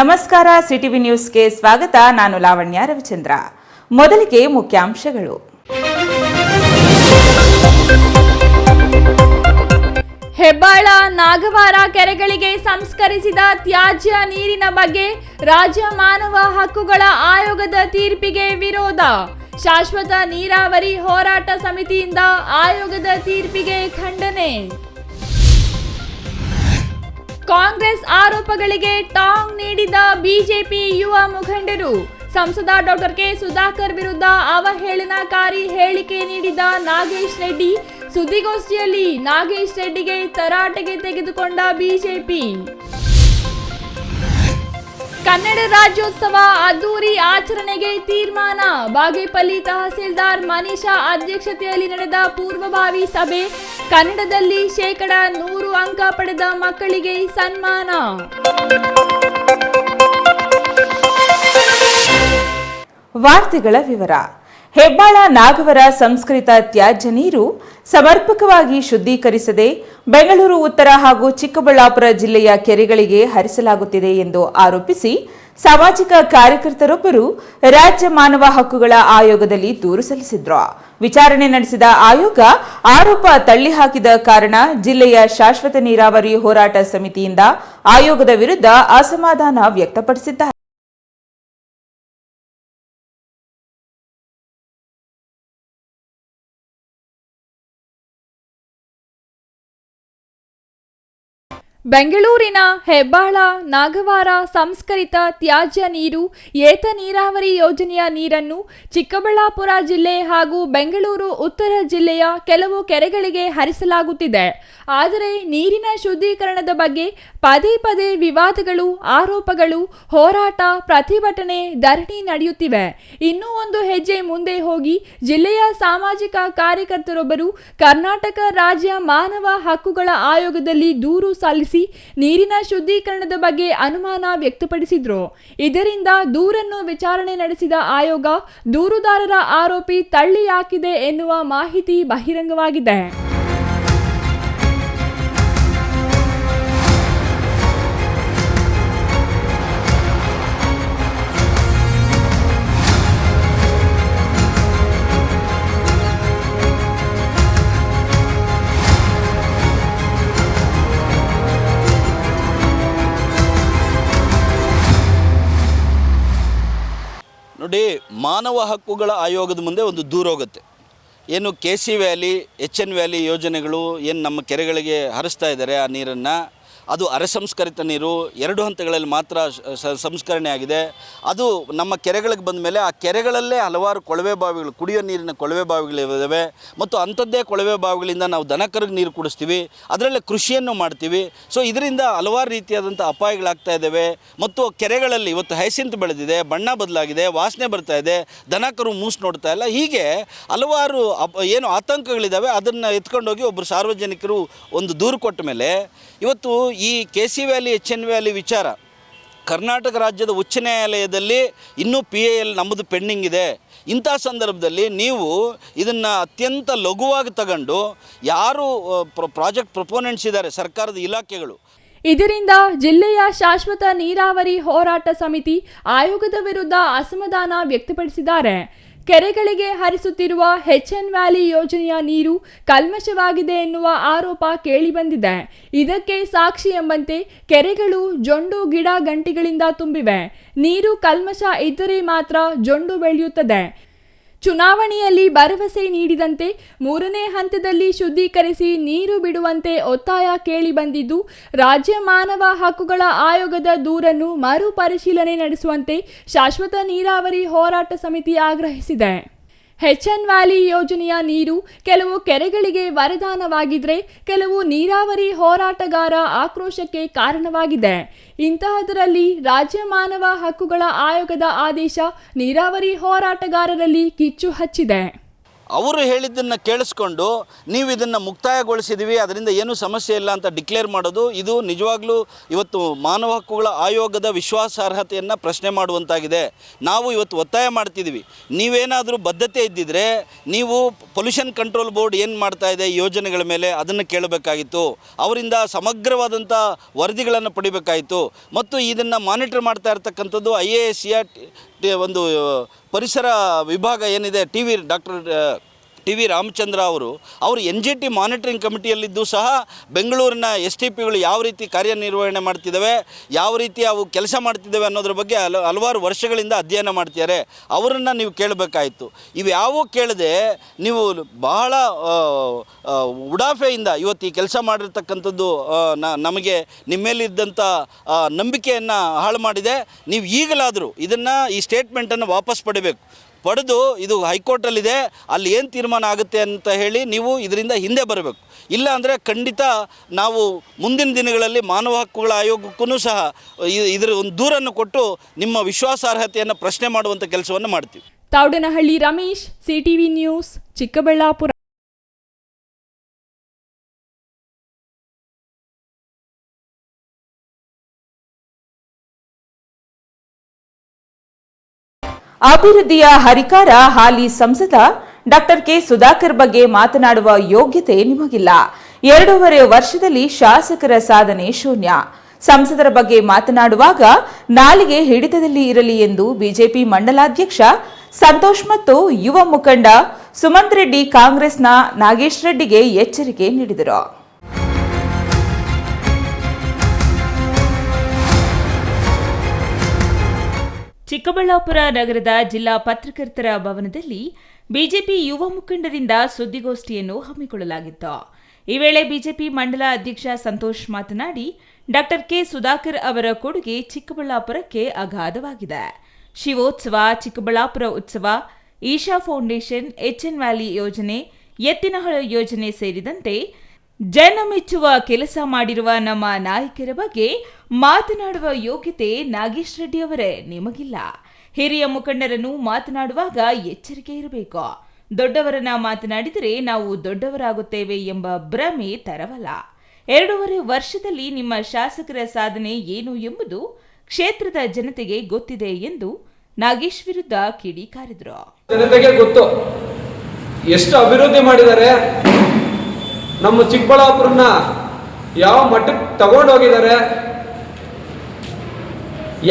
ನಮಸ್ಕಾರ, ಸಿಟಿವಿ ನ್ಯೂಸ್ಗೆ ಸ್ವಾಗತ. ನಾನು ಲಾವಣ್ಯ ರವಿಚಂದ್ರ. ಮೊದಲಿಗೆ ಮುಖ್ಯಾಂಶಗಳು. ಹೆಬ್ಬಾಳ ನಾಗವಾರ ಕೆರೆಗಳಿಗೆ ಸಂಸ್ಕರಿಸಿದ ತ್ಯಾಜ್ಯ ನೀರಿನ ಬಗ್ಗೆ ರಾಜ್ಯ ಮಾನವ ಹಕ್ಕುಗಳ ಆಯೋಗದ ತೀರ್ಪಿಗೆ ವಿರೋಧ. ಶಾಶ್ವತ ನೀರಾವರಿ ಹೋರಾಟ ಸಮಿತಿಯಿಂದ ಆಯೋಗದ ತೀರ್ಪಿಗೆ ಖಂಡನೆ. ಕಾಂಗ್ರೆಸ್ ಆರೋಪಗಳಿಗೆ ಟಾಂಗ್ ನೀಡಿದ ಬಿಜೆಪಿ ಯುವ ಮುಖಂಡರು. ಸಂಸದ ಡಾಕ್ಟರ್ ಕೆ ಸುಧಾಕರ್ ವಿರುದ್ಧ ಅವಹೇಳನಕಾರಿ ಹೇಳಿಕೆ ನೀಡಿದ ನಾಗೇಶ್ ರೆಡ್ಡಿ. ಸುದ್ದಿಗೋಷ್ಠಿಯಲ್ಲಿ ನಾಗೇಶ್ ರೆಡ್ಡಿಗೆ ತರಾಟೆಗೆ ತೆಗೆದುಕೊಂಡ ಬಿಜೆಪಿ. ಕನ್ನಡ ರಾಜ್ಯೋತ್ಸವ ಅದ್ದೂರಿ ಆಚರಣೆಗೆ ತೀರ್ಮಾನ. ಬಾಗೇಪಲ್ಲಿ ತಹಸೀಲ್ದಾರ್ ಮನೀಷಾ ಅಧ್ಯಕ್ಷತೆಯಲ್ಲಿ ನಡೆದ ಪೂರ್ವಭಾವಿ ಸಭೆ. ಕನ್ನಡದಲ್ಲಿ 100% ಅಂಕ ಪಡೆದ ಮಕ್ಕಳಿಗೆ ಸನ್ಮಾನ. ವಾರ್ತೆಗಳ ವಿವರ. ಹೆಬ್ಬಾಳ ನಾಗವರ ಸಂಸ್ಕೃತ ತ್ಯಾಜ್ಯ ನೀರು ಸಮರ್ಪಕವಾಗಿ ಶುದ್ಧೀಕರಿಸದೆ ಬೆಂಗಳೂರು ಉತ್ತರ ಹಾಗೂ ಚಿಕ್ಕಬಳ್ಳಾಪುರ ಜಿಲ್ಲೆಯ ಕೆರೆಗಳಿಗೆ ಹರಿಸಲಾಗುತ್ತಿದೆ ಎಂದು ಆರೋಪಿಸಿ ಸಾಮಾಜಿಕ ಕಾರ್ಯಕರ್ತರೊಬ್ಬರು ರಾಜ್ಯ ಮಾನವ ಹಕ್ಕುಗಳ ಆಯೋಗದಲ್ಲಿ ದೂರು ಸಲ್ಲಿಸಿದ್ರು. ವಿಚಾರಣೆ ನಡೆಸಿದ ಆಯೋಗ ಆರೋಪ ತಳ್ಳಿಹಾಕಿದ ಕಾರಣ ಜಿಲ್ಲೆಯ ಶಾಶ್ವತ ನೀರಾವರಿ ಹೋರಾಟ ಸಮಿತಿಯಿಂದ ಆಯೋಗದ ವಿರುದ್ಧ ಅಸಮಾಧಾನ ವ್ಯಕ್ತಪಡಿಸಿದ್ದಾರೆ. ಬೆಂಗಳೂರಿನ ಹೆಬ್ಬಾಳ ನಾಗವಾರ ಸಂಸ್ಕರಿತ ತ್ಯಾಜ್ಯ ನೀರು ಏತ ನೀರಾವರಿ ಯೋಜನೆಯ ನೀರನ್ನು ಚಿಕ್ಕಬಳ್ಳಾಪುರ ಜಿಲ್ಲೆ ಹಾಗೂ ಬೆಂಗಳೂರು ಉತ್ತರ ಜಿಲ್ಲೆಯ ಕೆಲವು ಕೆರೆಗಳಿಗೆ ಹರಿಸಲಾಗುತ್ತಿದೆ. ಆದರೆ ನೀರಿನ ಶುದ್ಧೀಕರಣದ ಬಗ್ಗೆ ಪದೇ ಪದೇ ವಿವಾದಗಳು, ಆರೋಪಗಳು, ಹೋರಾಟ, ಪ್ರತಿಭಟನೆ, ಧರಣಿ ನಡೆಯುತ್ತಿವೆ. ಇನ್ನೂ ಒಂದು ಹೆಜ್ಜೆ ಮುಂದೆ ಹೋಗಿ ಜಿಲ್ಲೆಯ ಸಾಮಾಜಿಕ ಕಾರ್ಯಕರ್ತರೊಬ್ಬರು ಕರ್ನಾಟಕ ರಾಜ್ಯ ಮಾನವ ಹಕ್ಕುಗಳ ಆಯೋಗದಲ್ಲಿ ದೂರು ಸಲ್ಲಿಸಿ ನೀರಿನ ಶುದ್ಧೀಕರಣದ ಬಗ್ಗೆ ಅನುಮಾನ ವ್ಯಕ್ತಪಡಿಸಿದ್ರು. ಇದರಿಂದ ದೂರನ್ನು ವಿಚಾರಣೆ ನಡೆಸಿದ ಆಯೋಗ ದೂರುದಾರರ ಆರೋಪಿ ತಳ್ಳಿ ಹಾಕಿದೆ ಎನ್ನುವ ಮಾಹಿತಿ ಬಹಿರಂಗವಾಗಿದೆ. ನೋಡಿ, ಮಾನವ ಹಕ್ಕುಗಳ ಆಯೋಗದ ಮುಂದೆ ಒಂದು ದೂರು ಹೋಗುತ್ತೆ. ಏನು KC ವ್ಯಾಲಿ, HN ವ್ಯಾಲಿ ಯೋಜನೆಗಳು ಏನು ನಮ್ಮ ಕೆರೆಗಳಿಗೆ ಹರಿಸ್ತಾ ಇದ್ದಾರೆ, ಆ ನೀರನ್ನು ಅದು ಅರೆಸಂಸ್ಕರಿತ ನೀರು 2 ಹಂತಗಳಲ್ಲಿ ಮಾತ್ರ ಸಂಸ್ಕರಣೆ ಆಗಿದೆ. ಅದು ನಮ್ಮ ಕೆರೆಗಳಿಗೆ ಬಂದ ಮೇಲೆ ಆ ಕೆರೆಗಳಲ್ಲೇ ಹಲವಾರು ಕೊಳವೆ ಬಾವಿಗಳು, ಕುಡಿಯೋ ನೀರಿನ ಕೊಳವೆ ಬಾವಿಗಳಿದ್ದಾವೆ. ಮತ್ತು ಅಂಥದ್ದೇ ಕೊಳವೆ ಬಾವಿಗಳಿಂದ ನಾವು ದನಕರಿಗೆ ನೀರು ಕುಡಿಸ್ತೀವಿ, ಅದರಲ್ಲೇ ಕೃಷಿಯನ್ನು ಮಾಡ್ತೀವಿ. ಸೊ ಇದರಿಂದ ಹಲವಾರು ರೀತಿಯಾದಂಥ ಅಪಾಯಗಳಾಗ್ತಾ ಇದ್ದಾವೆ. ಮತ್ತು ಕೆರೆಗಳಲ್ಲಿ ಇವತ್ತು ಹೈಸಿಂತ್ ಬೆಳೆದಿದೆ, ಬಣ್ಣ ಬದಲಾಗಿದೆ, ವಾಸನೆ ಬರ್ತಾ ಇದೆ, ದನಕರು ಮೂಸು ನೋಡ್ತಾ ಇಲ್ಲ. ಹೀಗೆ ಹಲವಾರು ಏನು ಆತಂಕಗಳಿದ್ದಾವೆ. ಅದನ್ನು ಎತ್ಕೊಂಡೋಗಿ ಒಬ್ಬರು ಸಾರ್ವಜನಿಕರು ಒಂದು ದೂರು ಕೊಟ್ಟ ಮೇಲೆ ಇವತ್ತು ಈ KC ವ್ಯಾಲಿ, HN ವ್ಯಾಲಿ ವಿಚಾರ ಕರ್ನಾಟಕ ರಾಜ್ಯದ ಉಚ್ಚ ನ್ಯಾಯಾಲಯದಲ್ಲಿ ಇನ್ನೂ PIL ನಮ್ಮದು ಪೆಂಡಿಂಗ್ ಇದೆ. ಇಂಥ ಸಂದರ್ಭದಲ್ಲಿ ನೀವು ಇದನ್ನು ಅತ್ಯಂತ ಲಘುವಾಗಿ ತಗೊಂಡು ಯಾರು ಪ್ರಾಜೆಕ್ಟ್ ಪ್ರೊಪೋನೆಂಟ್ಸ್ ಇದ್ದಾರೆ, ಸರ್ಕಾರದ ಇಲಾಖೆಗಳು, ಇದರಿಂದ ಜಿಲ್ಲೆಯ ಶಾಶ್ವತ ನೀರಾವರಿ ಹೋರಾಟ ಸಮಿತಿ ಆಯೋಗದ ವಿರುದ್ಧ ಅಸಮಾಧಾನ ವ್ಯಕ್ತಪಡಿಸಿದ್ದಾರೆ. ಕೆರೆಗಳಿಗೆ ಹರಿಸುತ್ತಿರುವ HN ವ್ಯಾಲಿ ಯೋಜನೆಯ ನೀರು ಕಲ್ಮಶವಾಗಿದೆ ಎನ್ನುವ ಆರೋಪ ಕೇಳಿಬಂದಿದೆ. ಇದಕ್ಕೆ ಸಾಕ್ಷಿ ಎಂಬಂತೆ ಕೆರೆಗಳು ಜೊಂಡು ಗಿಡ ಗಂಟಿಗಳಿಂದ ತುಂಬಿವೆ. ನೀರು ಕಲ್ಮಶ ಇದ್ದರೆ ಮಾತ್ರ ಜೊಂಡು ಬೆಳೆಯುತ್ತದೆ. ಚುನಾವಣೆಯಲ್ಲಿ ಭರವಸೆ ನೀಡಿದಂತೆ 3ನೇ ಹಂತದಲ್ಲಿ ಶುದ್ಧೀಕರಿಸಿ ನೀರು ಬಿಡುವಂತೆ ಒತ್ತಾಯ ಕೇಳಿಬಂದಿದ್ದು, ರಾಜ್ಯ ಮಾನವ ಹಕ್ಕುಗಳ ಆಯೋಗದ ದೂರನ್ನು ಮರುಪರಿಶೀಲನೆ ನಡೆಸುವಂತೆ ಶಾಶ್ವತ ನೀರಾವರಿ ಹೋರಾಟ ಸಮಿತಿ ಆಗ್ರಹಿಸಿದೆ. HN ವ್ಯಾಲಿ ಯೋಜನೆಯ ನೀರು ಕೆಲವು ಕೆರೆಗಳಿಗೆ ವರದಾನವಾಗಿದ್ರೆ ಕೆಲವು ನೀರಾವರಿ ಹೋರಾಟಗಾರ ಆಕ್ರೋಶಕ್ಕೆ ಕಾರಣವಾಗಿದೆ. ಇಂತಹದರಲ್ಲಿ ರಾಜ್ಯ ಮಾನವ ಹಕ್ಕುಗಳ ಆಯೋಗದ ಆದೇಶ ನೀರಾವರಿ ಹೋರಾಟಗಾರರಲ್ಲಿ ಕಿಚ್ಚು ಹಚ್ಚಿದೆ. ಅವರು ಹೇಳಿದ್ದನ್ನು ಕೇಳಿಸ್ಕೊಂಡು ನೀವು ಇದನ್ನು ಮುಕ್ತಾಯಗೊಳಿಸಿದ್ದೀವಿ, ಅದರಿಂದ ಏನೂ ಸಮಸ್ಯೆ ಇಲ್ಲ ಅಂತ ಡಿಕ್ಲೇರ್ ಮಾಡೋದು ಇದು ನಿಜವಾಗ್ಲೂ ಇವತ್ತು ಮಾನವ ಹಕ್ಕುಗಳ ಆಯೋಗದ ವಿಶ್ವಾಸಾರ್ಹತೆಯನ್ನು ಪ್ರಶ್ನೆ ಮಾಡುವಂತಾಗಿದೆ. ನಾವು ಇವತ್ತು ಒತ್ತಾಯ ಮಾಡ್ತಿದ್ದೀವಿ, ನೀವೇನಾದರೂ ಬದ್ಧತೆ ಇದ್ದಿದ್ರೆ ನೀವು ಪೊಲ್ಯೂಷನ್ ಕಂಟ್ರೋಲ್ ಬೋರ್ಡ್ ಏನು ಮಾಡ್ತಾ ಇದೆ ಈ ಯೋಜನೆಗಳ ಮೇಲೆ ಅದನ್ನು ಕೇಳಬೇಕಾಗಿತ್ತು, ಅವರಿಂದ ಸಮಗ್ರವಾದಂಥ ವರದಿಗಳನ್ನು ಪಡಿಬೇಕಾಯಿತು. ಮತ್ತು ಇದನ್ನು ಮಾನಿಟರ್ ಮಾಡ್ತಾ ಇರ್ತಕ್ಕಂಥದ್ದು IASಯ ಒಂದು ಪರಿಸರ ವಿಭಾಗ ಏನಿದೆ, ಡಾಕ್ಟರ್ ಟಿ ವಿ ರಾಮಚಂದ್ರ ಅವರು NGT ಮಾನಿಟರಿಂಗ್ ಕಮಿಟಿಯಲ್ಲಿದ್ದು ಸಹ ಬೆಂಗಳೂರಿನ STPಗಳು ಯಾವ ರೀತಿ ಕಾರ್ಯನಿರ್ವಹಣೆ ಮಾಡ್ತಿದ್ದಾವೆ, ಯಾವ ರೀತಿ ಅವು ಕೆಲಸ ಮಾಡ್ತಿದ್ದಾವೆ ಅನ್ನೋದ್ರ ಬಗ್ಗೆ ಹಲವಾರು ವರ್ಷಗಳಿಂದ ಅಧ್ಯಯನ ಮಾಡ್ತಿದ್ದಾರೆ. ಅವರನ್ನು ನೀವು ಕೇಳಬೇಕಾಯಿತು. ಇವು ಯಾವೂ ಕೇಳದೆ ನೀವು ಬಹಳ ಉಡಾಫೆಯಿಂದ ಇವತ್ತು ಈ ಕೆಲಸ ಮಾಡಿರ್ತಕ್ಕಂಥದ್ದು ನಮಗೆ ನಿಮ್ಮ ಮೇಲಿದ್ದಂಥ ನಂಬಿಕೆಯನ್ನು ಹಾಳು ಮಾಡಿದೆ. ನೀವು ಈಗಲಾದರೂ ಇದನ್ನು ಈ ಸ್ಟೇಟ್ಮೆಂಟನ್ನು ವಾಪಸ್ ಪಡೆದು ಇದು ಹೈಕೋರ್ಟಲ್ಲಿದೆ, ಅಲ್ಲಿ ಏನು ತೀರ್ಮಾನ ಆಗುತ್ತೆ ಅಂತ ಹೇಳಿ ನೀವು ಇದರಿಂದ ಹಿಂದೆ ಬರಬೇಕು. ಇಲ್ಲ ಅಂದರೆ ಖಂಡಿತ ನಾವು ಮುಂದಿನ ದಿನಗಳಲ್ಲಿ ಮಾನವ ಹಕ್ಕುಗಳ ಆಯೋಗಕ್ಕೂ ಸಹ ಇದರ ಒಂದು ದೂರನ್ನು ಕೊಟ್ಟು ನಿಮ್ಮ ವಿಶ್ವಾಸಾರ್ಹತೆಯನ್ನು ಪ್ರಶ್ನೆ ಮಾಡುವಂಥ ಕೆಲಸವನ್ನು ಮಾಡ್ತೀವಿ. Thoudanahalli Ramesh, CTV news, Chikkaballapur. ಅಭಿವೃದ್ಧಿಯ ಹರಿಕಾರ ಹಾಲಿ ಸಂಸದ ಡಾಕ್ಟರ್ ಕೆ ಸುಧಾಕರ್ ಬಗ್ಗೆ ಮಾತನಾಡುವ ಯೋಗ್ಯತೆ ನಿಮಗಿಲ್ಲ. 2.5 ವರ್ಷದಲ್ಲಿ ಶಾಸಕರ ಸಾಧನೆ ಶೂನ್ಯ. ಸಂಸದರ ಬಗ್ಗೆ ಮಾತನಾಡುವಾಗ ನಾಲಿಗೆ ಹಿಡಿತದಲ್ಲಿ ಇರಲಿ ಎಂದು ಬಿಜೆಪಿ ಮಂಡಲಾಧ್ಯಕ್ಷ ಸಂತೋಷ್ ಮತ್ತು ಯುವ ಮುಖಂಡ ಸುಮಂತ್ ರೆಡ್ಡಿ ಕಾಂಗ್ರೆಸ್ನ ನಾಗೇಶ್ ರೆಡ್ಡಿಗೆ ಎಚ್ಚರಿಕೆ ನೀಡಿದರು. ಚಿಕ್ಕಬಳ್ಳಾಪುರ ನಗರದ ಜಿಲ್ಲಾ ಪತ್ರಕರ್ತರ ಭವನದಲ್ಲಿ ಬಿಜೆಪಿ ಯುವ ಮುಖಂಡರಿಂದ ಸುದ್ದಿಗೋಷ್ಠಿಯನ್ನು ಹಮ್ಮಿಕೊಳ್ಳಲಾಗಿತ್ತು. ಈ ವೇಳೆ ಬಿಜೆಪಿ ಮಂಡಲ ಅಧ್ಯಕ್ಷ ಸಂತೋಷ್ ಮಾತನಾಡಿ, ಡಾಕ್ಟರ್ ಕೆ ಸುಧಾಕರ್ ಅವರ ಕೊಡುಗೆ ಚಿಕ್ಕಬಳ್ಳಾಪುರಕ್ಕೆ ಅಗಾಧವಾಗಿದೆ. ಶಿವೋತ್ಸವ, ಚಿಕ್ಕಬಳ್ಳಾಪುರ ಉತ್ಸವ, ಈಶಾ ಫೌಂಡೇಶನ್, HN ವ್ಯಾಲಿ ಯೋಜನೆ, ಎತ್ತಿನಹೊಳೆ ಯೋಜನೆ ಸೇರಿದಂತೆ ಜನ ಮೆಚ್ಚುವ ಕೆಲಸ ಮಾಡಿರುವ ನಮ್ಮ ನಾಯಕರ ಬಗ್ಗೆ ಮಾತನಾಡುವ ಯೋಗ್ಯತೆ ನಾಗೇಶ್ ರೆಡ್ಡಿ ಅವರೇ ನಿಮಗಿಲ್ಲ. ಹಿರಿಯ ಮುಖಂಡರನ್ನು ಮಾತನಾಡುವಾಗ ಎಚ್ಚರಿಕೆ ಇರಬೇಕು. ದೊಡ್ಡವರನ್ನ ಮಾತನಾಡಿದರೆ ನಾವು ದೊಡ್ಡವರಾಗುತ್ತೇವೆ ಎಂಬ ಭ್ರಮೆ ತರವಲ್ಲ. 2.5 ವರ್ಷದಲ್ಲಿ ನಿಮ್ಮ ಶಾಸಕರ ಸಾಧನೆ ಏನು ಎಂಬುದು ಕ್ಷೇತ್ರದ ಜನತೆಗೆ ಗೊತ್ತಿದೆ ಎಂದು ನಾಗೇಶ್ ವಿರುದ್ಧ ಕಿಡಿಕಾರಿದರು. ಜನತೆಗೆ ಗೊತ್ತು ಎಷ್ಟು ಅಭಿವೃದ್ಧಿ ಮಾಡಿದ್ದಾರೆ, ನಮ್ಮ ಚಿಕ್ಕಬಳ್ಳಾಪುರನ ಯಾವ ಮಟ್ಟಕ್ಕೆ ತಗೊಂಡೋಗಿದ್ದಾರೆ,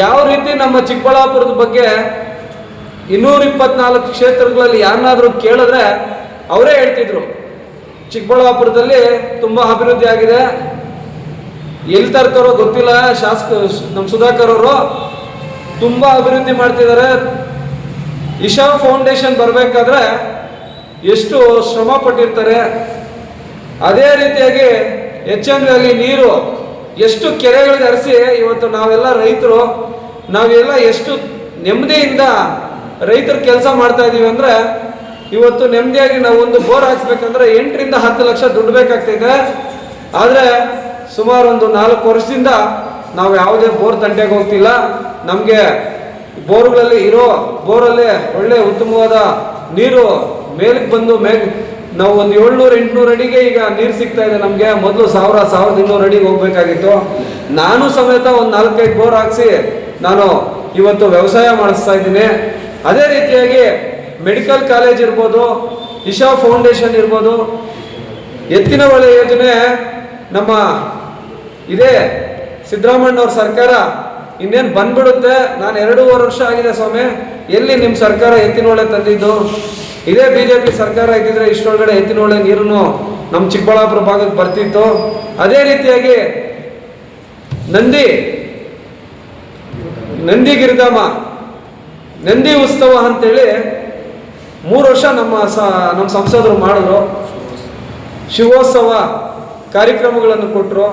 ಯಾವ ರೀತಿ ನಮ್ಮ ಚಿಕ್ಕಬಳ್ಳಾಪುರದ ಬಗ್ಗೆ 224 ಕ್ಷೇತ್ರಗಳಲ್ಲಿ ಯಾರನ್ನಾದರೂ ಕೇಳಿದ್ರೆ ಅವರೇ ಹೇಳ್ತಿದ್ರು ಚಿಕ್ಕಬಳ್ಳಾಪುರದಲ್ಲಿ ತುಂಬ ಅಭಿವೃದ್ಧಿ ಆಗಿದೆ. ಎಲ್ಲಿ ತರ್ತಾರೋ ಗೊತ್ತಿಲ್ಲ, ನಮ್ಮ ಸುಧಾಕರ್ ಅವರು ತುಂಬ ಅಭಿವೃದ್ಧಿ ಮಾಡ್ತಿದ್ದಾರೆ. ಇಶಾ ಫೌಂಡೇಶನ್ ಬರಬೇಕಾದ್ರೆ ಎಷ್ಟು ಶ್ರಮ ಪಟ್ಟಿರ್ತಾರೆ. ಅದೇ ರೀತಿಯಾಗಿ HN ವ್ಯಾಲಿ ನೀರು ಎಷ್ಟು ಕೆರೆಗಳಿಗೆ ಹರಿಸಿ ಇವತ್ತು ನಾವೆಲ್ಲ ರೈತರು ನಾವೆಲ್ಲ ಎಷ್ಟು ನೆಮ್ಮದಿಯಿಂದ ರೈತರು ಕೆಲಸ ಮಾಡ್ತಾ ಇದ್ದೀವಿ ಅಂದರೆ, ಇವತ್ತು ನೆಮ್ಮದಿಯಾಗಿ ನಾವು ಒಂದು ಬೋರ್ ಹಾಕ್ಸ್ಬೇಕಂದ್ರೆ 8 ರಿಂದ 10 ಲಕ್ಷ ದುಡ್ಡು ಬೇಕಾಗ್ತಿದೆ. ಆದರೆ ಸುಮಾರು ಒಂದು 4 ವರ್ಷದಿಂದ ನಾವು ಯಾವುದೇ ಬೋರ್ ತಂಟೆಗೆ ಹೋಗ್ತಿಲ್ಲ. ನಮಗೆ ಬೋರ್ಗಳಲ್ಲಿ ಇರೋ ಬೋರಲ್ಲಿ ಒಳ್ಳೆ ಉತ್ತಮವಾದ ನೀರು ಮೇಲಕ್ಕೆ ಬಂದು ನಾವು ಒಂದು 700-800 ಅಡಿಗೆ ಈಗ ನೀರು ಸಿಗ್ತಾ ಇದೆ ನಮಗೆ. ಮೊದಲು 1000-1200 ಅಡಿಗೆ ಹೋಗ್ಬೇಕಾಗಿತ್ತು. ನಾನು ಸಮೇತ ಒಂದು 4-5 ಬೋರ್ ಹಾಕ್ಸಿ ನಾನು ಇವತ್ತು ವ್ಯವಸಾಯ ಮಾಡಿಸ್ತಾ ಇದ್ದೀನಿ. ಅದೇ ರೀತಿಯಾಗಿ ಮೆಡಿಕಲ್ ಕಾಲೇಜ್ ಇರ್ಬೋದು, ಇಶಾ ಫೌಂಡೇಶನ್ ಇರ್ಬೋದು, ಎತ್ತಿನಹೊಳೆ ಯೋಜನೆ ನಮ್ಮ ಇದೇ ಸಿದ್ದರಾಮಣ್ಣವ್ರ ಸರ್ಕಾರ ಇನ್ನೇನು ಬಂದ್ಬಿಡುತ್ತೆ. ನಾನು 2.5 ವರ್ಷ ಆಗಿದೆ ಸ್ವಾಮಿ, ಎಲ್ಲಿ ನಿಮ್ಮ ಸರ್ಕಾರ ಎತ್ತಿನಹೊಳೆ ತಂದಿದ್ದು? ಇದೇ BJP ಸರ್ಕಾರ ಇದ್ದಿದ್ರೆ ಇಷ್ಟೊಳಗಡೆ ಎತ್ತಿನಹೊಳೆ ನೀರನ್ನು ನಮ್ಮ ಚಿಕ್ಕಬಳ್ಳಾಪುರ ಭಾಗಕ್ಕೆ ಬರ್ತಿತ್ತು. ಅದೇ ರೀತಿಯಾಗಿ ನಂದಿ ಗಿರಿಧಾಮ ನಂದಿ ಉತ್ಸವ ಅಂತೇಳಿ 3 ವರ್ಷ ನಮ್ಮ ಸಂಸದರು ಮಾಡಿದ್ರು. ಶಿವೋತ್ಸವ ಕಾರ್ಯಕ್ರಮಗಳನ್ನು ಕೊಟ್ಟರು.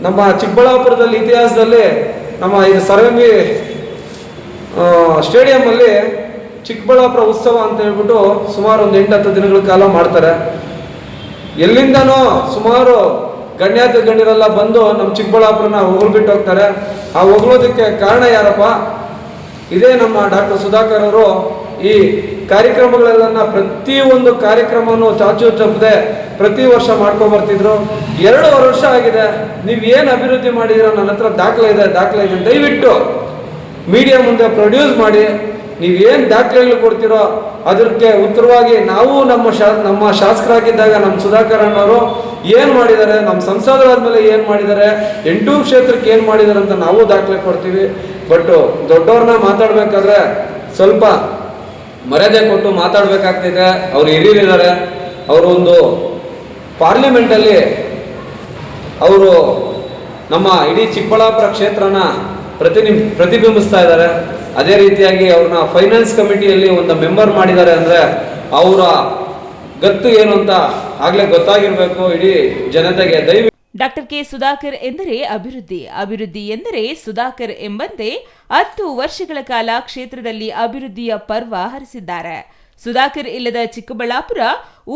ನಮ್ಮ ಚಿಕ್ಕಬಳ್ಳಾಪುರದಲ್ಲಿ ಇತಿಹಾಸದಲ್ಲಿ ನಮ್ಮ ಇದು ಸರ್ವಂಗಿ ಸ್ಟೇಡಿಯಮ್ಮಲ್ಲಿ ಚಿಕ್ಕಬಳ್ಳಾಪುರ ಉತ್ಸವ ಅಂತ ಹೇಳ್ಬಿಟ್ಟು ಸುಮಾರು ಒಂದು 8-10 ದಿನಗಳ ಕಾಲ ಮಾಡ್ತಾರೆ. ಎಲ್ಲಿಂದನೋ ಸುಮಾರು ಗಣ್ಯಾತಿ ಗಣ್ಯರೆಲ್ಲ ಬಂದು ನಮ್ಮ ಚಿಕ್ಕಬಳ್ಳಾಪುರನ ಹೊಗಳ್ಬಿಟ್ಟು ಹೋಗ್ತಾರೆ. ಆ ಹೊಗಳೋದಕ್ಕೆ ಕಾರಣ ಯಾರಪ್ಪ? ಇದೇ ನಮ್ಮ ಡಾಕ್ಟರ್ ಸುಧಾಕರ್ ಅವರು ಈ ಕಾರ್ಯಕ್ರಮಗಳೆಲ್ಲ ಪ್ರತಿಯೊಂದು ಕಾರ್ಯಕ್ರಮವನ್ನು ಚಾಚು ತಪ್ಪದೆ ಪ್ರತಿ ವರ್ಷ ಮಾಡ್ಕೊಂಡ್ಬರ್ತಿದ್ರು. 2 ವರ್ಷ ಆಗಿದೆ, ನೀವೇನು ಅಭಿವೃದ್ಧಿ ಮಾಡಿದಿರೋ ನನ್ನ ಹತ್ರ ದಾಖಲೆ ಇದೆ ದಯವಿಟ್ಟು ಮೀಡಿಯಾ ಮುಂದೆ ಪ್ರೊಡ್ಯೂಸ್ ಮಾಡಿ. ನೀವೇನು ದಾಖಲೆಗಳು ಕೊಡ್ತೀರೋ ಅದಕ್ಕೆ ಉತ್ತರವಾಗಿ ನಾವು ನಮ್ಮ ಶಾಸಕರಾಗಿದ್ದಾಗ ನಮ್ಮ ಸುಧಾಕರ್ ಅಣ್ಣವರು ಏನು ಮಾಡಿದ್ದಾರೆ, ನಮ್ಮ ಸಂಸದರಾದ್ಮೇಲೆ ಏನು ಮಾಡಿದ್ದಾರೆ, 8 ಕ್ಷೇತ್ರಕ್ಕೆ ಏನು ಮಾಡಿದ್ದಾರೆ ಅಂತ ನಾವು ದಾಖಲೆ ಕೊಡ್ತೀವಿ. ಬಟ್ ದೊಡ್ಡವ್ರನ್ನ ಮಾತಾಡಬೇಕಾದ್ರೆ ಸ್ವಲ್ಪ ಮರ್ಯಾದೆ ಕೊಟ್ಟು ಮಾತಾಡಬೇಕಾಗ್ತಿದೆ. ಅವ್ರು ಹಿರಿಯರಿದ್ದಾರೆ, ಅವರು ಒಂದು ಪಾರ್ಲಿಮೆಂಟಲ್ಲಿ ಅವರು ನಮ್ಮ ಇಡೀ ಚಿಕ್ಕಬಳ್ಳಾಪುರ ಕ್ಷೇತ್ರನ ಪ್ರತಿಬಿಂಬಿಸ್ತಾ ಇದ್ದಾರೆ. ಅದೇ ರೀತಿಯಾಗಿ ಅವ್ರನ್ನ ಫೈನಾನ್ಸ್ ಕಮಿಟಿಯಲ್ಲಿ ಒಂದು ಮೆಂಬರ್ ಮಾಡಿದ್ದಾರೆ ಅಂದರೆ ಅವರ ಗತ್ತು ಏನು ಅಂತ ಆಗಲೇ ಗೊತ್ತಾಗಿರಬೇಕು ಇಡೀ ಜನತೆಗೆ. ದಯವಿಟ್ಟು ಡಾಕ್ಟರ್ ಕೆ ಸುಧಾಕರ್ ಎಂದರೆ ಅಭಿವೃದ್ಧಿ ಎಂದರೆ ಸುಧಾಕರ್ ಎಂಬಂತೆ 10 ವರ್ಷಗಳ ಕಾಲ ಕ್ಷೇತ್ರದಲ್ಲಿ ಅಭಿವೃದ್ಧಿಯ ಪರ್ವ ಹರಿಸಿದ್ದಾರೆ. ಸುಧಾಕರ್ ಇಲ್ಲದ ಚಿಕ್ಕಬಳ್ಳಾಪುರ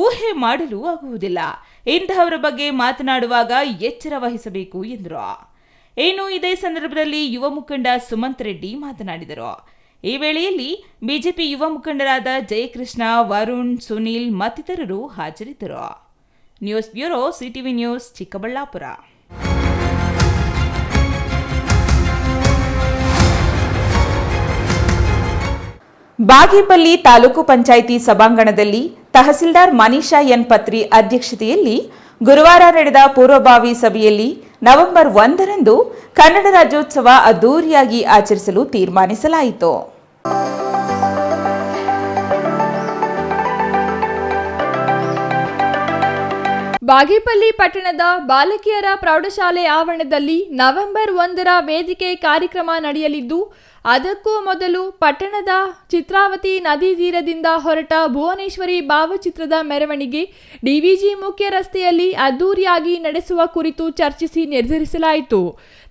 ಊಹೆ ಮಾಡಲು ಆಗುವುದಿಲ್ಲ. ಇಂತಹವರ ಬಗ್ಗೆ ಮಾತನಾಡುವಾಗ ಎಚ್ಚರ ವಹಿಸಬೇಕು ಎಂದರು. ಇನ್ನು ಇದೇ ಸಂದರ್ಭದಲ್ಲಿ ಯುವ ಮುಖಂಡ ಸುಮಂತ್ ರೆಡ್ಡಿ ಮಾತನಾಡಿದರು. ಈ ವೇಳೆಯಲ್ಲಿ ಬಿಜೆಪಿ ಯುವ ಮುಖಂಡರಾದ ಜಯಕೃಷ್ಣ, ವರುಣ್, ಸುನೀಲ್ ಮತ್ತಿತರರು ಹಾಜರಿದ್ದರು. News bureau, CTV news, Chikkaballapur. Bagepalli taluk panchayat ಸಭಾಂಗಣದಲ್ಲಿ ತಹಸೀಲ್ದಾರ್ ಮನೀಷಾ ಎನ್ ಪತ್ರಿ ಅಧ್ಯಕ್ಷತೆಯಲ್ಲಿ ಗುರುವಾರ ನಡೆದ ಪೂರ್ವಭಾವಿ ಸಭೆಯಲ್ಲಿ ನವೆಂಬರ್ 1ರಂದು ಕನ್ನಡ ರಾಜ್ಯೋತ್ಸವ ಅದ್ದೂರಿಯಾಗಿ ಆಚರಿಸಲು ತೀರ್ಮಾನಿಸಲಾಯಿತು. ಬಾಗೇಪಲ್ಲಿ ಪಟ್ಟಣದ ಬಾಲಕಿಯರ ಪ್ರೌಢಶಾಲೆ ಆವರಣದಲ್ಲಿ ನವೆಂಬರ್ 1ರ ವೇದಿಕೆ ಕಾರ್ಯಕ್ರಮ ನಡೆಯಲಿದ್ದು, ಅದಕ್ಕೂ ಮೊದಲು ಪಟ್ಟಣದ ಚಿತ್ರಾವತಿ ನದಿ ತೀರದಿಂದ ಹೊರಟ ಭುವನೇಶ್ವರಿ ಭಾವಚಿತ್ರದ ಮೆರವಣಿಗೆ ಡಿವಿಜಿ ಮುಖ್ಯ ರಸ್ತೆಯಲ್ಲಿ ಅದ್ದೂರಿಯಾಗಿ ನಡೆಸುವ ಕುರಿತು ಚರ್ಚಿಸಿ ನಿರ್ಧರಿಸಲಾಯಿತು.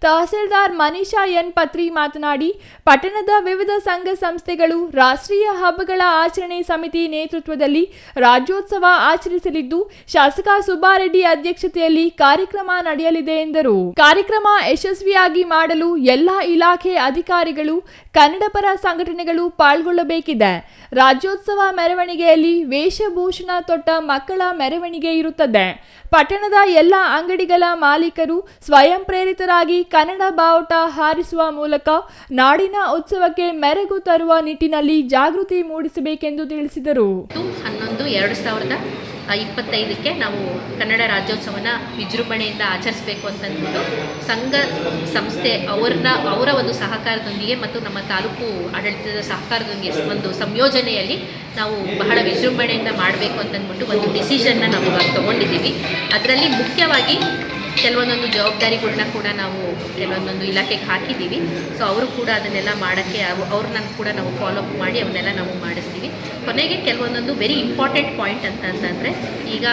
ತಹಸೀಲ್ದಾರ್ ಮನೀಷಾ ಎನ್ ಪತ್ರಿ ಮಾತನಾಡಿ, ಪಟ್ಟಣದ ವಿವಿಧ ಸಂಘ ಸಂಸ್ಥೆಗಳು ರಾಷ್ಟ್ರೀಯ ಹಬ್ಬಗಳ ಆಚರಣೆ ಸಮಿತಿ ನೇತೃತ್ವದಲ್ಲಿ ರಾಜ್ಯೋತ್ಸವ ಆಚರಿಸಲಿದ್ದು, ಶಾಸಕ ಸುಬ್ಬಾರೆಡ್ಡಿ ಅಧ್ಯಕ್ಷತೆಯಲ್ಲಿ ಕಾರ್ಯಕ್ರಮ ನಡೆಯಲಿದೆ ಎಂದರು. ಕಾರ್ಯಕ್ರಮ ಯಶಸ್ವಿಯಾಗಿ ಮಾಡಲು ಎಲ್ಲಾ ಇಲಾಖೆ ಅಧಿಕಾರಿಗಳು, ಕನ್ನಡ ಪರ ಸಂಘಟನೆಗಳು ಪಾಲ್ಗೊಳ್ಳಬೇಕಿದೆ. ರಾಜ್ಯೋತ್ಸವ ಮೆರವಣಿಗೆಯಲ್ಲಿ ವೇಷಭೂಷಣ ತೊಟ್ಟ ಮಕ್ಕಳ ಮೆರವಣಿಗೆ ಇರುತ್ತದೆ. ಪಟ್ಟಣದ ಎಲ್ಲ ಅಂಗಡಿಗಳ ಮಾಲೀಕರು ಸ್ವಯಂ ಪ್ರೇರಿತರಾಗಿ ಕನ್ನಡ ಬಾವುಟ ಹಾರಿಸುವ ಮೂಲಕ ನಾಡಿನ ಉತ್ಸವಕ್ಕೆ ಮೆರುಗು ತರುವ ನಿಟ್ಟಿನಲ್ಲಿ ಜಾಗೃತಿ ಮೂಡಿಸಬೇಕೆಂದು ತಿಳಿಸಿದರು. 11/2025ಕ್ಕೆ ನಾವು ಕನ್ನಡ ರಾಜ್ಯೋತ್ಸವನ ವಿಜೃಂಭಣೆಯಿಂದ ಆಚರಿಸಬೇಕು ಅಂತಂದ್ಬಿಟ್ಟು ಸಂಘ ಸಂಸ್ಥೆ ಅವರ ಒಂದು ಸಹಕಾರದೊಂದಿಗೆ ಮತ್ತು ನಮ್ಮ ತಾಲೂಕು ಆಡಳಿತದ ಸಹಕಾರದೊಂದಿಗೆ ಒಂದು ಸಂಯೋಜನೆಯಲ್ಲಿ ನಾವು ಬಹಳ ವಿಜೃಂಭಣೆಯಿಂದ ಮಾಡಬೇಕು ಅಂತಂದ್ಬಿಟ್ಟು ಒಂದು ಡಿಸಿಷನ್ನ ನಾವು ಇವಾಗ ತೊಗೊಂಡಿದ್ದೀವಿ. ಅದರಲ್ಲಿ ಮುಖ್ಯವಾಗಿ ಕೆಲವೊಂದೊಂದು ಜವಾಬ್ದಾರಿಗಳನ್ನ ಕೂಡ ನಾವು ಕೆಲವೊಂದೊಂದು ಇಲಾಖೆಗೆ ಹಾಕಿದ್ದೀವಿ. ಸೊ ಅವರು ಕೂಡ ಅದನ್ನೆಲ್ಲ ಮಾಡೋಕ್ಕೆ ಅವ್ರನ್ನ ಕೂಡ ನಾವು ಫಾಲೋಅಪ್ ಮಾಡಿ ಅವನ್ನೆಲ್ಲ ನಾವು ಮಾಡಿಸ್ತೀವಿ. ಕೊನೆಗೆ ಕೆಲವೊಂದೊಂದು ವೆರಿ ಇಂಪಾರ್ಟೆಂಟ್ ಪಾಯಿಂಟ್ ಅಂತಂದರೆ, ಈಗ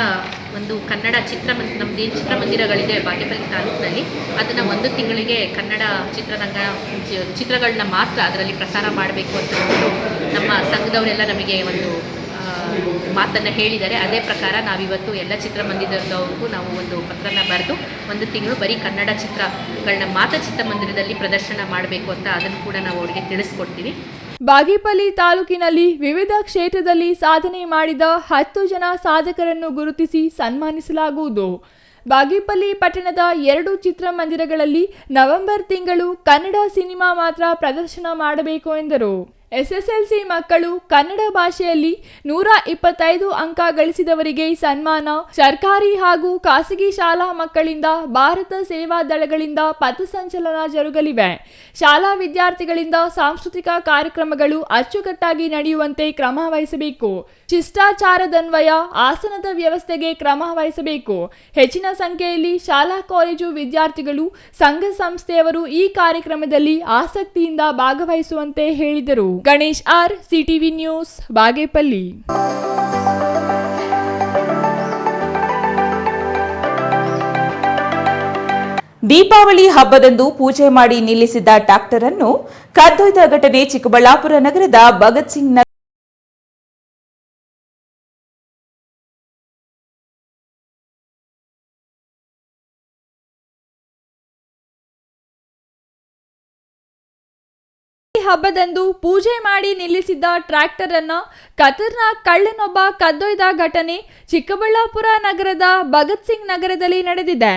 ಒಂದು ಕನ್ನಡ ನಮ್ಮದೇನು ಚಿತ್ರಮಂದಿರಗಳಿದೆ ಬಾಗೇಪಲ್ಲಿ ತಾಲೂಕಿನಲ್ಲಿ, ಅದನ್ನು 1 ತಿಂಗಳಿಗೆ ಕನ್ನಡ ಚಿತ್ರಗಳನ್ನ ಮಾತ್ರ ಅದರಲ್ಲಿ ಪ್ರಸಾರ ಮಾಡಬೇಕು ಅಂತ ನಮ್ಮ ಸಂಘದವರೆಲ್ಲ ನಮಗೆ ಒಂದು ಮಾತನ್ನು ಹೇಳಿದ್ದಾರೆ. ಅದೇ ಪ್ರಕಾರ ನಾವಿವತ್ತು ಎಲ್ಲ ಚಿತ್ರಮಂದಿರದವ್ರಿಗೂ ನಾವು ಒಂದು ಪತ್ರನ ಬರೆದು 1 ತಿಂಗಳು ಬರೀ ಕನ್ನಡ ಚಿತ್ರಗಳನ್ನ ಮಾತ್ರ ಚಿತ್ರಮಂದಿರದಲ್ಲಿ ಪ್ರದರ್ಶನ ಮಾಡಬೇಕು ಅಂತ ಅದನ್ನು ಕೂಡ ನಾವು ಅವರಿಗೆ ತಿಳಿಸ್ಕೊಡ್ತೀವಿ. ಬಾಗೇಪಲ್ಲಿ ತಾಲೂಕಿನಲ್ಲಿ ವಿವಿಧ ಕ್ಷೇತ್ರದಲ್ಲಿ ಸಾಧನೆ ಮಾಡಿದ 10 ಜನ ಸಾಧಕರನ್ನು ಗುರುತಿಸಿ ಸನ್ಮಾನಿಸಲಾಗುವುದು. ಬಾಗೇಪಲ್ಲಿ ಪಟ್ಟಣದ 2 ಚಿತ್ರಮಂದಿರಗಳಲ್ಲಿ ನವೆಂಬರ್ ತಿಂಗಳು ಕನ್ನಡ ಸಿನಿಮಾ ಮಾತ್ರ ಪ್ರದರ್ಶನ ಮಾಡಬೇಕು ಎಂದರು. ಎಸ್ಎಸ್ಎಲ್ಸಿ ಮಕ್ಕಳು ಕನ್ನಡ ಭಾಷೆಯಲ್ಲಿ 125 ಅಂಕ ಗಳಿಸಿದವರಿಗೆ ಸನ್ಮಾನ, ಸರ್ಕಾರಿ ಹಾಗೂ ಖಾಸಗಿ ಶಾಲಾ ಮಕ್ಕಳಿಂದ ಭಾರತ ಸೇವಾ ದಳಗಳಿಂದ ಪಥಸಂಚಲನ ಜರುಗಲಿವೆ. ಶಾಲಾ ವಿದ್ಯಾರ್ಥಿಗಳಿಂದ ಸಾಂಸ್ಕೃತಿಕ ಕಾರ್ಯಕ್ರಮಗಳು ಅಚ್ಚುಕಟ್ಟಾಗಿ ನಡೆಯುವಂತೆ ಕ್ರಮ ವಹಿಸಬೇಕು. ಶಿಷ್ಟಾಚಾರದನ್ವಯ ಆಸನದ ವ್ಯವಸ್ಥೆಗೆ ಕ್ರಮ ವಹಿಸಬೇಕು. ಹೆಚ್ಚಿನ ಸಂಖ್ಯೆಯಲ್ಲಿ ಶಾಲಾ ಕಾಲೇಜು ವಿದ್ಯಾರ್ಥಿಗಳು, ಸಂಘ ಸಂಸ್ಥೆಯವರು ಈ ಕಾರ್ಯಕ್ರಮದಲ್ಲಿ ಆಸಕ್ತಿಯಿಂದ ಭಾಗವಹಿಸುವಂತೆ ಹೇಳಿದರು. Ganesh R, CTV news, Bagepalli. Deepavali ಹಬ್ಬದಂದು ಪೂಜೆ ಮಾಡಿ ನಿಲ್ಲಿಸಿದ್ದ ಟ್ರ್ಯಾಕ್ಟರ್ ಅನ್ನು ಕದ್ದೊಯ್ದ ಘಟನೆ ಚಿಕ್ಕಬಳ್ಳಾಪುರ ನಗರದ ಭಗತ್ ಸಿಂಗ್ ಈ ಹಬ್ಬದಂದು ಪೂಜೆ ಮಾಡಿ ನಿಲ್ಲಿಸಿದ್ದ ಟ್ರ್ಯಾಕ್ಟರ್ ಅನ್ನ ಖತರ್ನಾಕ್ ಕಳ್ಳನೊಬ್ಬ ಕದ್ದೊಯ್ದ ಘಟನೆ ಚಿಕ್ಕಬಳ್ಳಾಪುರ ನಗರದ ಭಗತ್ ಸಿಂಗ್ ನಗರದಲ್ಲಿ ನಡೆದಿದೆ.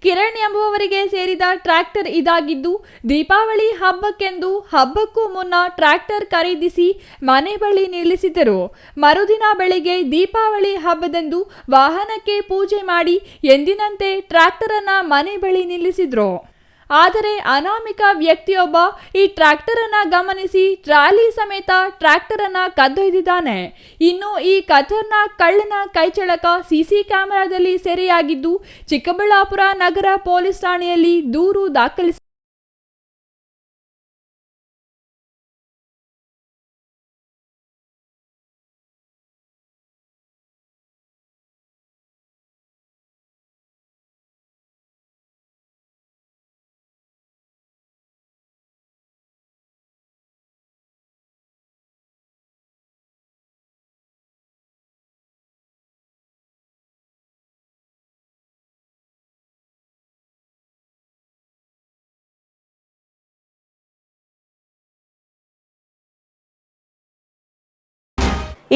ಕಿರಣ್ ಎಂಬುವವರಿಗೆ ಸೇರಿದ ಟ್ರ್ಯಾಕ್ಟರ್ ಇದಾಗಿದ್ದು, ದೀಪಾವಳಿ ಹಬ್ಬಕ್ಕೆಂದು ಹಬ್ಬಕ್ಕೂ ಮುನ್ನ ಟ್ರ್ಯಾಕ್ಟರ್ ಖರೀದಿಸಿ ಮನೆ ಬಳಿ ನಿಲ್ಲಿಸಿದರು. ಮರುದಿನ ಬೆಳಿಗ್ಗೆ ದೀಪಾವಳಿ ಹಬ್ಬದಂದು ವಾಹನಕ್ಕೆ ಪೂಜೆ ಮಾಡಿ ಎಂದಿನಂತೆ ಟ್ರ್ಯಾಕ್ಟರ್ ಅನ್ನ ಮನೆ ಬಳಿ ನಿಲ್ಲಿಸಿದ್ರು. ಆದರೆ ಅನಾಮಿಕ ವ್ಯಕ್ತಿಯೊಬ್ಬ ಈ ಟ್ರ್ಯಾಕ್ಟರ್ ಅನ್ನ ಗಮನಿಸಿ ಟ್ರಾಲಿ ಸಮೇತ ಟ್ರ್ಯಾಕ್ಟರ್ ಅನ್ನ ಕದ್ದೊಯ್ದಿದ್ದಾನೆ. ಇನ್ನು ಈ ಖತರ್ನಾಕ್ ಕಳ್ಳನ ಕೈಚಳಕ ಸಿಸಿ ಕ್ಯಾಮೆರಾದಲ್ಲಿ ಸೆರೆಯಾಗಿದ್ದು, ಚಿಕ್ಕಬಳ್ಳಾಪುರ ನಗರ ಪೊಲೀಸ್ ಠಾಣೆಯಲ್ಲಿ ದೂರು ದಾಖಲಿಸಿ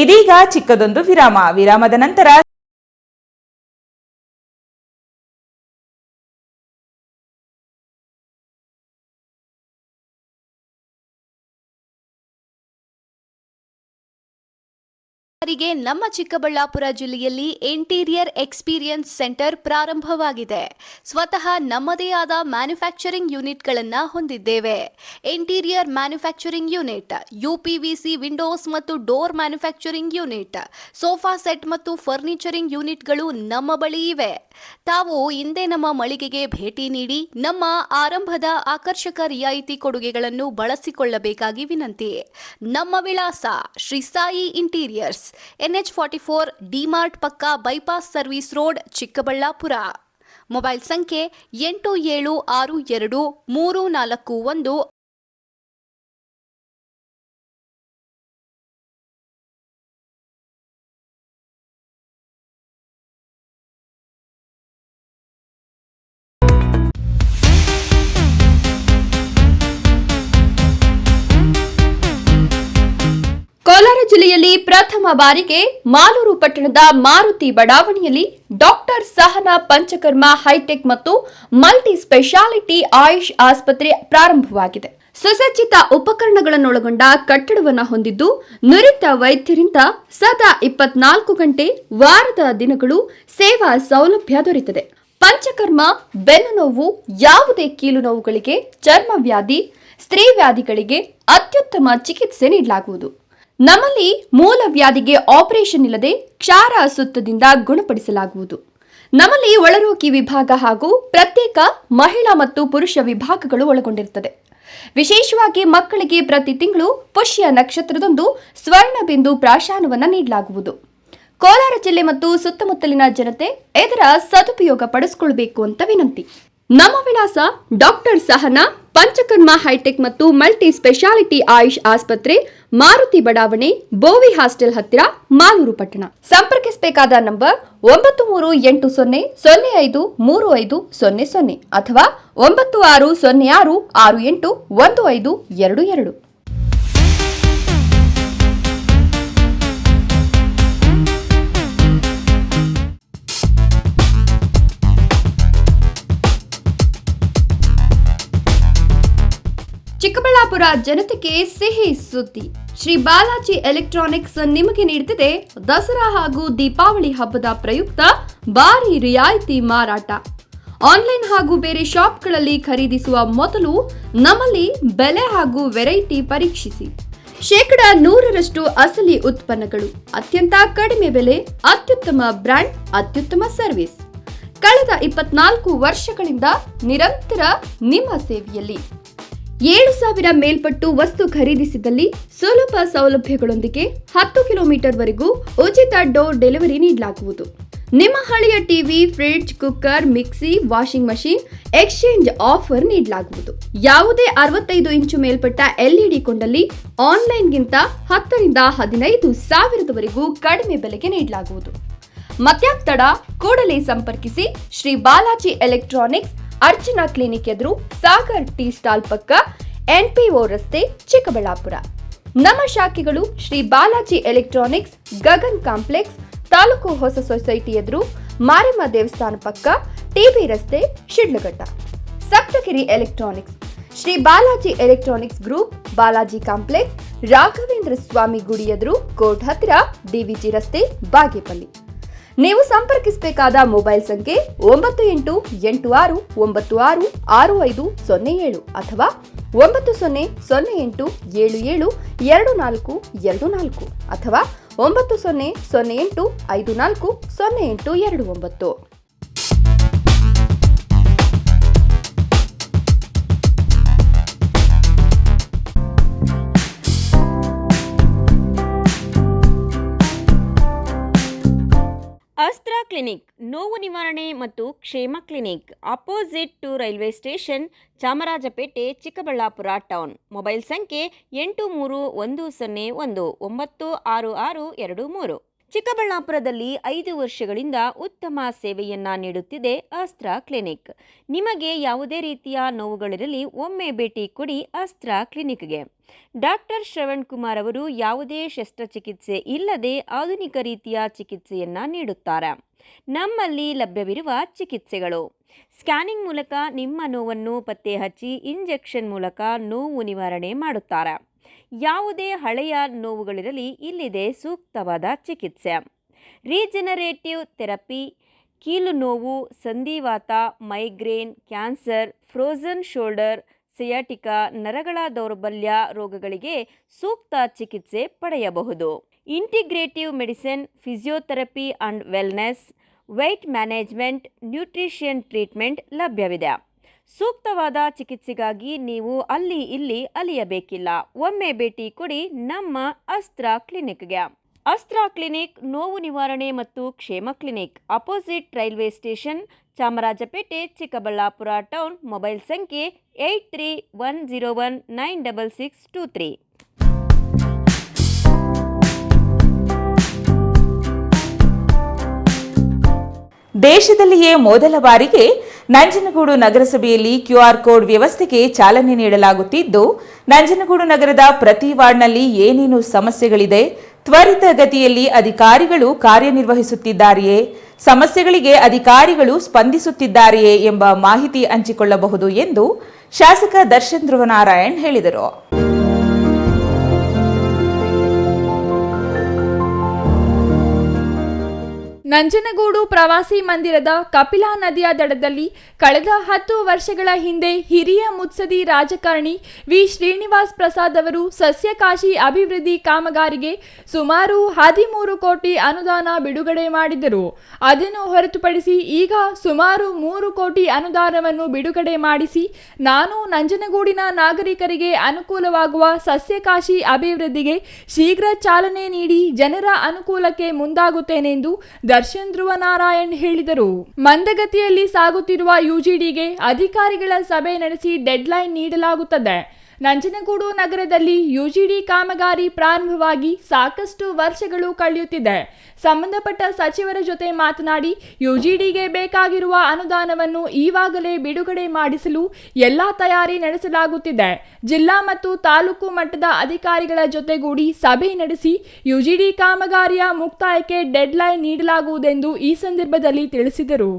ಇದೀಗ ಚಿಕ್ಕದೊಂದು ವಿರಾಮದ ನಂತರ ನಮ್ಮ ಚಿಕ್ಕಬಳ್ಳಾಪುರ ಜಿಲ್ಲೆಯಲ್ಲಿ ಇಂಟೀರಿಯರ್ ಎಕ್ಸ್ಪೀರಿಯನ್ಸ್ ಸೆಂಟರ್ ಪ್ರಾರಂಭವಾಗಿದೆ. ಸ್ವತಃ ನಮ್ಮದೇ ಆದ ಮ್ಯಾನುಫ್ಯಾಕ್ಚರಿಂಗ್ ಯೂನಿಟ್ಗಳನ್ನು ಹೊಂದಿದ್ದೇವೆ. ಇಂಟೀರಿಯರ್ ಮ್ಯಾನುಫ್ಯಾಕ್ಚರಿಂಗ್ ಯೂನಿಟ್, ಯುಪಿವಿಸಿ ವಿಂಡೋಸ್ ಮತ್ತು door manufacturing unit, sofa set ಮತ್ತು ಫರ್ನಿಚರಿಂಗ್ ಯೂನಿಟ್ಗಳು ನಮ್ಮ ಬಳಿ ಇವೆ. ತಾವು ಹಿಂದೆ ನಮ್ಮ ಮಳಿಗೆಗೆ ಭೇಟಿ ನೀಡಿ ನಮ್ಮ ಆರಂಭದ ಆಕರ್ಷಕ ರಿಯಾಯಿತಿ ಕೊಡುಗೆಗಳನ್ನು ಬಳಸಿಕೊಳ್ಳಬೇಕಾಗಿ ವಿನಂತಿ. ನಮ್ಮ ವಿಳಾಸ Shri Sai interiors, NH44, DMart ಪಕ್ಕ, bypass service road, Chikkaballapur. Mobile ಸಂಖ್ಯೆ 87623411. ಕೋಲಾರ ಜಿಲ್ಲೆಯಲ್ಲಿ ಪ್ರಥಮ ಬಾರಿಗೆ ಮಾಲೂರು ಪಟ್ಟಣದ ಮಾರುತಿ ಬಡಾವಣೆಯಲ್ಲಿ ಡಾಕ್ಟರ್ ಸಹನಾ ಪಂಚಕರ್ಮ ಹೈಟೆಕ್ ಮತ್ತು ಮಲ್ಟಿ ಸ್ಪೆಷಾಲಿಟಿ ಆಯುಷ್ ಆಸ್ಪತ್ರೆ ಪ್ರಾರಂಭವಾಗಿದೆ. ಸುಸಜ್ಜಿತ ಉಪಕರಣಗಳನ್ನೊಳಗೊಂಡ ಕಟ್ಟಡವನ್ನು ಹೊಂದಿದ್ದು, ನುರಿತ ವೈದ್ಯರಿಂದ ಸದಾ 24 ಗಂಟೆ ವಾರದ ದಿನಗಳು ಸೇವಾ ಸೌಲಭ್ಯ ದೊರೆಯುತ್ತದೆ. ಪಂಚಕರ್ಮ ಬೆನ್ನು ನೋವು, ಯಾವುದೇ ಕೀಲು ನೋವುಗಳಿಗೆ, ಚರ್ಮ ವ್ಯಾಧಿ, ಸ್ತ್ರೀ ವ್ಯಾಧಿಗಳಿಗೆ ಅತ್ಯುತ್ತಮ ಚಿಕಿತ್ಸೆ ನೀಡಲಾಗುವುದು. ನಮ್ಮಲ್ಲಿ ಮೂಲ ವ್ಯಾಧಿಗೆ ಆಪರೇಷನ್ ಇಲ್ಲದೆ ಕ್ಷಾರ ಸುತ್ತದಿಂದ ಗುಣಪಡಿಸಲಾಗುವುದು. ನಮ್ಮಲ್ಲಿ ಒಳರೋಗಿ ವಿಭಾಗ ಹಾಗೂ ಪ್ರತ್ಯೇಕ ಮಹಿಳಾ ಮತ್ತು ಪುರುಷ ವಿಭಾಗಗಳು ಒಳಗೊಂಡಿರುತ್ತದೆ. ವಿಶೇಷವಾಗಿ ಮಕ್ಕಳಿಗೆ ಪ್ರತಿ ತಿಂಗಳು ಪುಷ್ಯ ನಕ್ಷತ್ರದಂದು ಸ್ವರ್ಣಬಿಂದು ಪ್ರಾಶಾನವನ್ನು ನೀಡಲಾಗುವುದು. ಕೋಲಾರ ಜಿಲ್ಲೆ ಮತ್ತು ಸುತ್ತಮುತ್ತಲಿನ ಜನತೆ ಇದರ ಸದುಪಯೋಗ ಪಡಿಸಿಕೊಳ್ಳಬೇಕು ಅಂತ ವಿನಂತಿ. ನಮ್ಮ ವಿಳಾಸ ಡಾಕ್ಟರ್ ಸಹನಾ ಪಂಚಕರ್ಮ ಹೈಟೆಕ್ ಮತ್ತು ಮಲ್ಟಿ ಸ್ಪೆಷಾಲಿಟಿ ಆಯುಷ್ ಆಸ್ಪತ್ರೆ, ಮಾರುತಿ ಬಡಾವಣೆ, ಬೋವಿ ಹಾಸ್ಟೆಲ್ ಹತ್ತಿರ, ಮಾಲೂರು ಪಟ್ಟಣ. ಸಂಪರ್ಕಿಸಬೇಕಾದ ನಂಬರ್ 9380053500 ಅಥವಾ 9606681522. ಚಿಕ್ಕಬಳ್ಳಾಪುರ ಜನತೆಗೆ ಸಿಹಿ ಸುದ್ದಿ. ಶ್ರೀ ಬಾಲಾಜಿ ಎಲೆಕ್ಟ್ರಾನಿಕ್ಸ್ ನಿಮಗೆ ನೀಡುತ್ತಿದೆ ದಸರಾ ಹಾಗೂ ದೀಪಾವಳಿ ಹಬ್ಬದ ಪ್ರಯುಕ್ತ ಭಾರಿ ರಿಯಾಯಿತಿ ಮಾರಾಟ. ಆನ್ಲೈನ್ ಹಾಗೂ ಬೇರೆ ಶಾಪ್ಗಳಲ್ಲಿ ಖರೀದಿಸುವ ಮೊದಲು ನಮ್ಮಲ್ಲಿ ಬೆಲೆ ಹಾಗೂ ವೆರೈಟಿ ಪರೀಕ್ಷಿಸಿ. 100% ಅಸಲಿ ಉತ್ಪನ್ನಗಳು, ಅತ್ಯಂತ ಕಡಿಮೆ ಬೆಲೆ, ಅತ್ಯುತ್ತಮ ಬ್ರ್ಯಾಂಡ್, ಅತ್ಯುತ್ತಮ ಸರ್ವಿಸ್. ಕಳೆದ 24 ವರ್ಷಗಳಿಂದ ನಿರಂತರ ನಿಮ್ಮ ಸೇವೆಯಲ್ಲಿ. 7,000 ಮೇಲ್ಪಟ್ಟು ವಸ್ತು ಖರೀದಿಸಿದಲ್ಲಿ ಸುಲಭ ಸೌಲಭ್ಯಗಳೊಂದಿಗೆ 10 ಕಿಲೋಮೀಟರ್ ವರೆಗೂ ಉಚಿತ ಡೋರ್ ಡೆಲಿವರಿ ನೀಡಲಾಗುವುದು. ನಿಮ್ಮ ಹಳೆಯ TV, fridge, cooker, mixie, washing machine exchange offer ನೀಡಲಾಗುವುದು. ಯಾವುದೇ 65 ಇಂಚು ಮೇಲ್ಪಟ್ಟ LED ಕೊಂಡಲ್ಲಿ ಆನ್ಲೈನ್ಗಿಂತ 10 ರಿಂದ 15 ಸಾವಿರದವರೆಗೂ ಕಡಿಮೆ ಬೆಲೆಗೆ ನೀಡಲಾಗುವುದು. ಮತ್ಯಾಕ್ ತಡ, ಕೂಡಲೇ ಸಂಪರ್ಕಿಸಿ. ಶ್ರೀ ಬಾಲಾಜಿ ಎಲೆಕ್ಟ್ರಾನಿಕ್ಸ್, ಅರ್ಚನಾ ಕ್ಲಿನಿಕ್ ಎದುರು, ಸಾಗರ್ ಟೀ ಸ್ಟಾಲ್ ಪಕ್ಕ, NPO ರಸ್ತೆ ಚಿಕ್ಕಬಳ್ಳಾಪುರ. ನಮ್ಮ ಶಾಖೆಗಳು ಶ್ರೀ ಬಾಲಾಜಿ ಎಲೆಕ್ಟ್ರಾನಿಕ್ಸ್, ಗಗನ್ ಕಾಂಪ್ಲೆಕ್ಸ್, ತಾಲೂಕು ಹೊಸ ಸೊಸೈಟಿ ಎದುರು, ಮಾರಿಮ್ಮ ದೇವಸ್ಥಾನ ಪಕ್ಕ, TB ರಸ್ತೆ, Shidlaghatta. Saptagiri electronics, Shri Balaji electronics group, Balaji complex, Raghavendra Swamy ಗುಡಿ ಎದುರು, ಕೋರ್ಟ್ ಹತ್ತಿರ, DVG ರಸ್ತೆ, ಬಾಗೇಪಲ್ಲಿ. ನೀವು ಸಂಪರ್ಕಿಸಬೇಕಾದ ಮೊಬೈಲ್ ಸಂಖ್ಯೆ 9886966507 ಅಥವಾ 9008772424 ಅಥವಾ 9008540829. ಅಸ್ತ್ರ ಕ್ಲಿನಿಕ್, ನೋವು ನಿವಾರಣೆ ಮತ್ತು ಕ್ಷೇಮ clinic, opposite to railway station, Chamarajpet, Chikkaballapur town. Mobile ಸಂಖ್ಯೆ 8311966623. ಚಿಕ್ಕಬಳ್ಳಾಪುರದಲ್ಲಿ 5 ವರ್ಷಗಳಿಂದ ಉತ್ತಮ ಸೇವೆಯನ್ನ ನೀಡುತ್ತಿದೆ ಅಸ್ತ್ರ ಕ್ಲಿನಿಕ್. ನಿಮಗೆ ಯಾವುದೇ ರೀತಿಯ ನೋವುಗಳಿರಲಿ ಒಮ್ಮೆ ಭೇಟಿ ಕೊಡಿ ಅಸ್ತ್ರ ಕ್ಲಿನಿಕ್ಗೆ. ಡಾಕ್ಟರ್ ಶ್ರವಣ್ ಕುಮಾರ್ ಅವರು ಯಾವುದೇ ಶಸ್ತ್ರಚಿಕಿತ್ಸೆ ಇಲ್ಲದೆ ಆಧುನಿಕ ರೀತಿಯ ಚಿಕಿತ್ಸೆಯನ್ನ ನೀಡುತ್ತಾರೆ. ನಮ್ಮಲ್ಲಿ ಲಭ್ಯವಿರುವ ಚಿಕಿತ್ಸೆಗಳು: ಸ್ಕ್ಯಾನಿಂಗ್ ಮೂಲಕ ನಿಮ್ಮ ನೋವನ್ನು ಪತ್ತೆ ಹಚ್ಚಿ ಇಂಜೆಕ್ಷನ್ ಮೂಲಕ ನೋವು ನಿವಾರಣೆ ಮಾಡುತ್ತಾರೆ. ಯಾವುದೇ ಹಳೆಯ ನೋವುಗಳಿರಲಿ ಇಲ್ಲಿದೆ ಸೂಕ್ತವಾದ ಚಿಕಿತ್ಸೆ. ರೀಜನರೇಟಿವ್ ಥೆರಪಿ, ಕೀಲು ನೋವು, ಸಂಧಿವಾತ, migraine, cancer, frozen shoulder, sciatica, ನರಗಳ ದೌರ್ಬಲ್ಯ ರೋಗಗಳಿಗೆ ಸೂಕ್ತ ಚಿಕಿತ್ಸೆ ಪಡೆಯಬಹುದು. Integrative medicine, physiotherapy and wellness, weight management, nutrition treatment ಲಭ್ಯವಿದೆ. ಸೂಕ್ತವಾದ ಚಿಕಿತ್ಸೆಗಾಗಿ ನೀವು ಅಲ್ಲಿ ಇಲ್ಲಿ ಅಲಿಯಬೇಕಿಲ್ಲ. ಒಮ್ಮೆ ಭೇಟಿ ಕೊಡಿ ನಮ್ಮ ಅಸ್ತ್ರ ಕ್ಲಿನಿಕ್ಗೆ. ಅಸ್ತ್ರ ಕ್ಲಿನಿಕ್ ನೋವು ನಿವಾರಣೆ ಮತ್ತು ಕ್ಷೇಮ clinic, opposite railway station, Chamarajpet, Chikkaballapur town. Mobile ಸಂಖ್ಯೆ 8310196623. ದೇಶದಲ್ಲಿಯೇ ಮೊದಲ ಬಾರಿಗೆ ನಂಜನಗೂಡು ನಗರಸಭೆಯಲ್ಲಿ QR ಕೋಡ್ ವ್ಯವಸ್ಥೆಗೆ ಚಾಲನೆ ನೀಡಲಾಗುತ್ತಿದ್ದು, ನಂಜನಗೂಡು ನಗರದ ಪ್ರತಿ ವಾರ್ಡ್ನಲ್ಲಿ ಏನೇನು ಸಮಸ್ಯೆಗಳಿದೆ, ತ್ವರಿತ ಗತಿಯಲ್ಲಿ ಅಧಿಕಾರಿಗಳು ಕಾರ್ಯನಿರ್ವಹಿಸುತ್ತಿದ್ದಾರೆಯೇ, ಸಮಸ್ಯೆಗಳಿಗೆ ಅಧಿಕಾರಿಗಳು ಸ್ಪಂದಿಸುತ್ತಿದ್ದಾರೆಯೇ ಎಂಬ ಮಾಹಿತಿ ಹಂಚಿಕೊಳ್ಳಬಹುದು ಎಂದು ಶಾಸಕ ದರ್ಶನ್ ಧ್ರುವನಾರಾಯಣ್ ಹೇಳಿದರು. ನಂಜನಗೂಡು ಪ್ರವಾಸಿ ಮಂದಿರದ ಕಪಿಲಾ ನದಿಯ ದಡದಲ್ಲಿ ಕಳೆದ 10 ವರ್ಷಗಳ ಹಿಂದೆ ಹಿರಿಯ ಮುತ್ಸದಿ ರಾಜಕಾರಣಿ ವಿ ಶ್ರೀನಿವಾಸ್ ಪ್ರಸಾದ್ ಅವರು ಸಸ್ಯಕಾಶಿ ಅಭಿವೃದ್ಧಿ ಕಾಮಗಾರಿಗೆ ಸುಮಾರು 13 ಕೋಟಿ ಅನುದಾನ ಬಿಡುಗಡೆ ಮಾಡಿದ್ದರು. ಅದನ್ನು ಹೊರತುಪಡಿಸಿ ಈಗ ಸುಮಾರು 3 ಕೋಟಿ ಅನುದಾನವನ್ನು ಬಿಡುಗಡೆ ಮಾಡಿಸಿ ನಾನು ನಂಜನಗೂಡಿನ ನಾಗರಿಕರಿಗೆ ಅನುಕೂಲವಾಗುವ ಸಸ್ಯಕಾಶಿ ಅಭಿವೃದ್ಧಿಗೆ ಶೀಘ್ರ ಚಾಲನೆ ನೀಡಿ ಜನರ ಅನುಕೂಲಕ್ಕೆ ಮುಂದಾಗುತ್ತೇನೆಂದು ದರ್ಶನ್ ಧ್ರುವನಾರಾಯಣ್ ಹೇಳಿದರು. ಮಂದಗತಿಯಲ್ಲಿ ಸಾಗುತ್ತಿರುವ UGDಗೆ ಅಧಿಕಾರಿಗಳ ಸಭೆ ನಡೆಸಿ ಡೆಡ್ಲೈನ್ ನೀಡಲಾಗುತ್ತದೆ. ನಂಜನಗೂಡು ನಗರದಲ್ಲಿ UGD ಕಾಮಗಾರಿ ಪ್ರಾರಂಭವಾಗಿ ಸಾಕಷ್ಟು ವರ್ಷಗಳು ಕಳೆಯುತ್ತಿದೆ. ಸಂಬಂಧಪಟ್ಟ ಸಚಿವರ ಜೊತೆ ಮಾತನಾಡಿ UGDಗೆ ಬೇಕಾಗಿರುವ ಅನುದಾನವನ್ನು ಈವಾಗಲೇ ಬಿಡುಗಡೆ ಮಾಡಿಸಲು ಎಲ್ಲಾ ತಯಾರಿ ನಡೆಸಲಾಗುತ್ತಿದೆ. ಜಿಲ್ಲಾ ಮತ್ತು ತಾಲೂಕು ಮಟ್ಟದ ಅಧಿಕಾರಿಗಳ ಜೊತೆಗೂಡಿ ಸಭೆ ನಡೆಸಿ UGD ಕಾಮಗಾರಿಯ ಮುಕ್ತಾಯಕ್ಕೆ ಡೆಡ್ಲೈನ್ ನೀಡಲಾಗುವುದೆಂದು ಈ ಸಂದರ್ಭದಲ್ಲಿ ತಿಳಿಸಿದರು.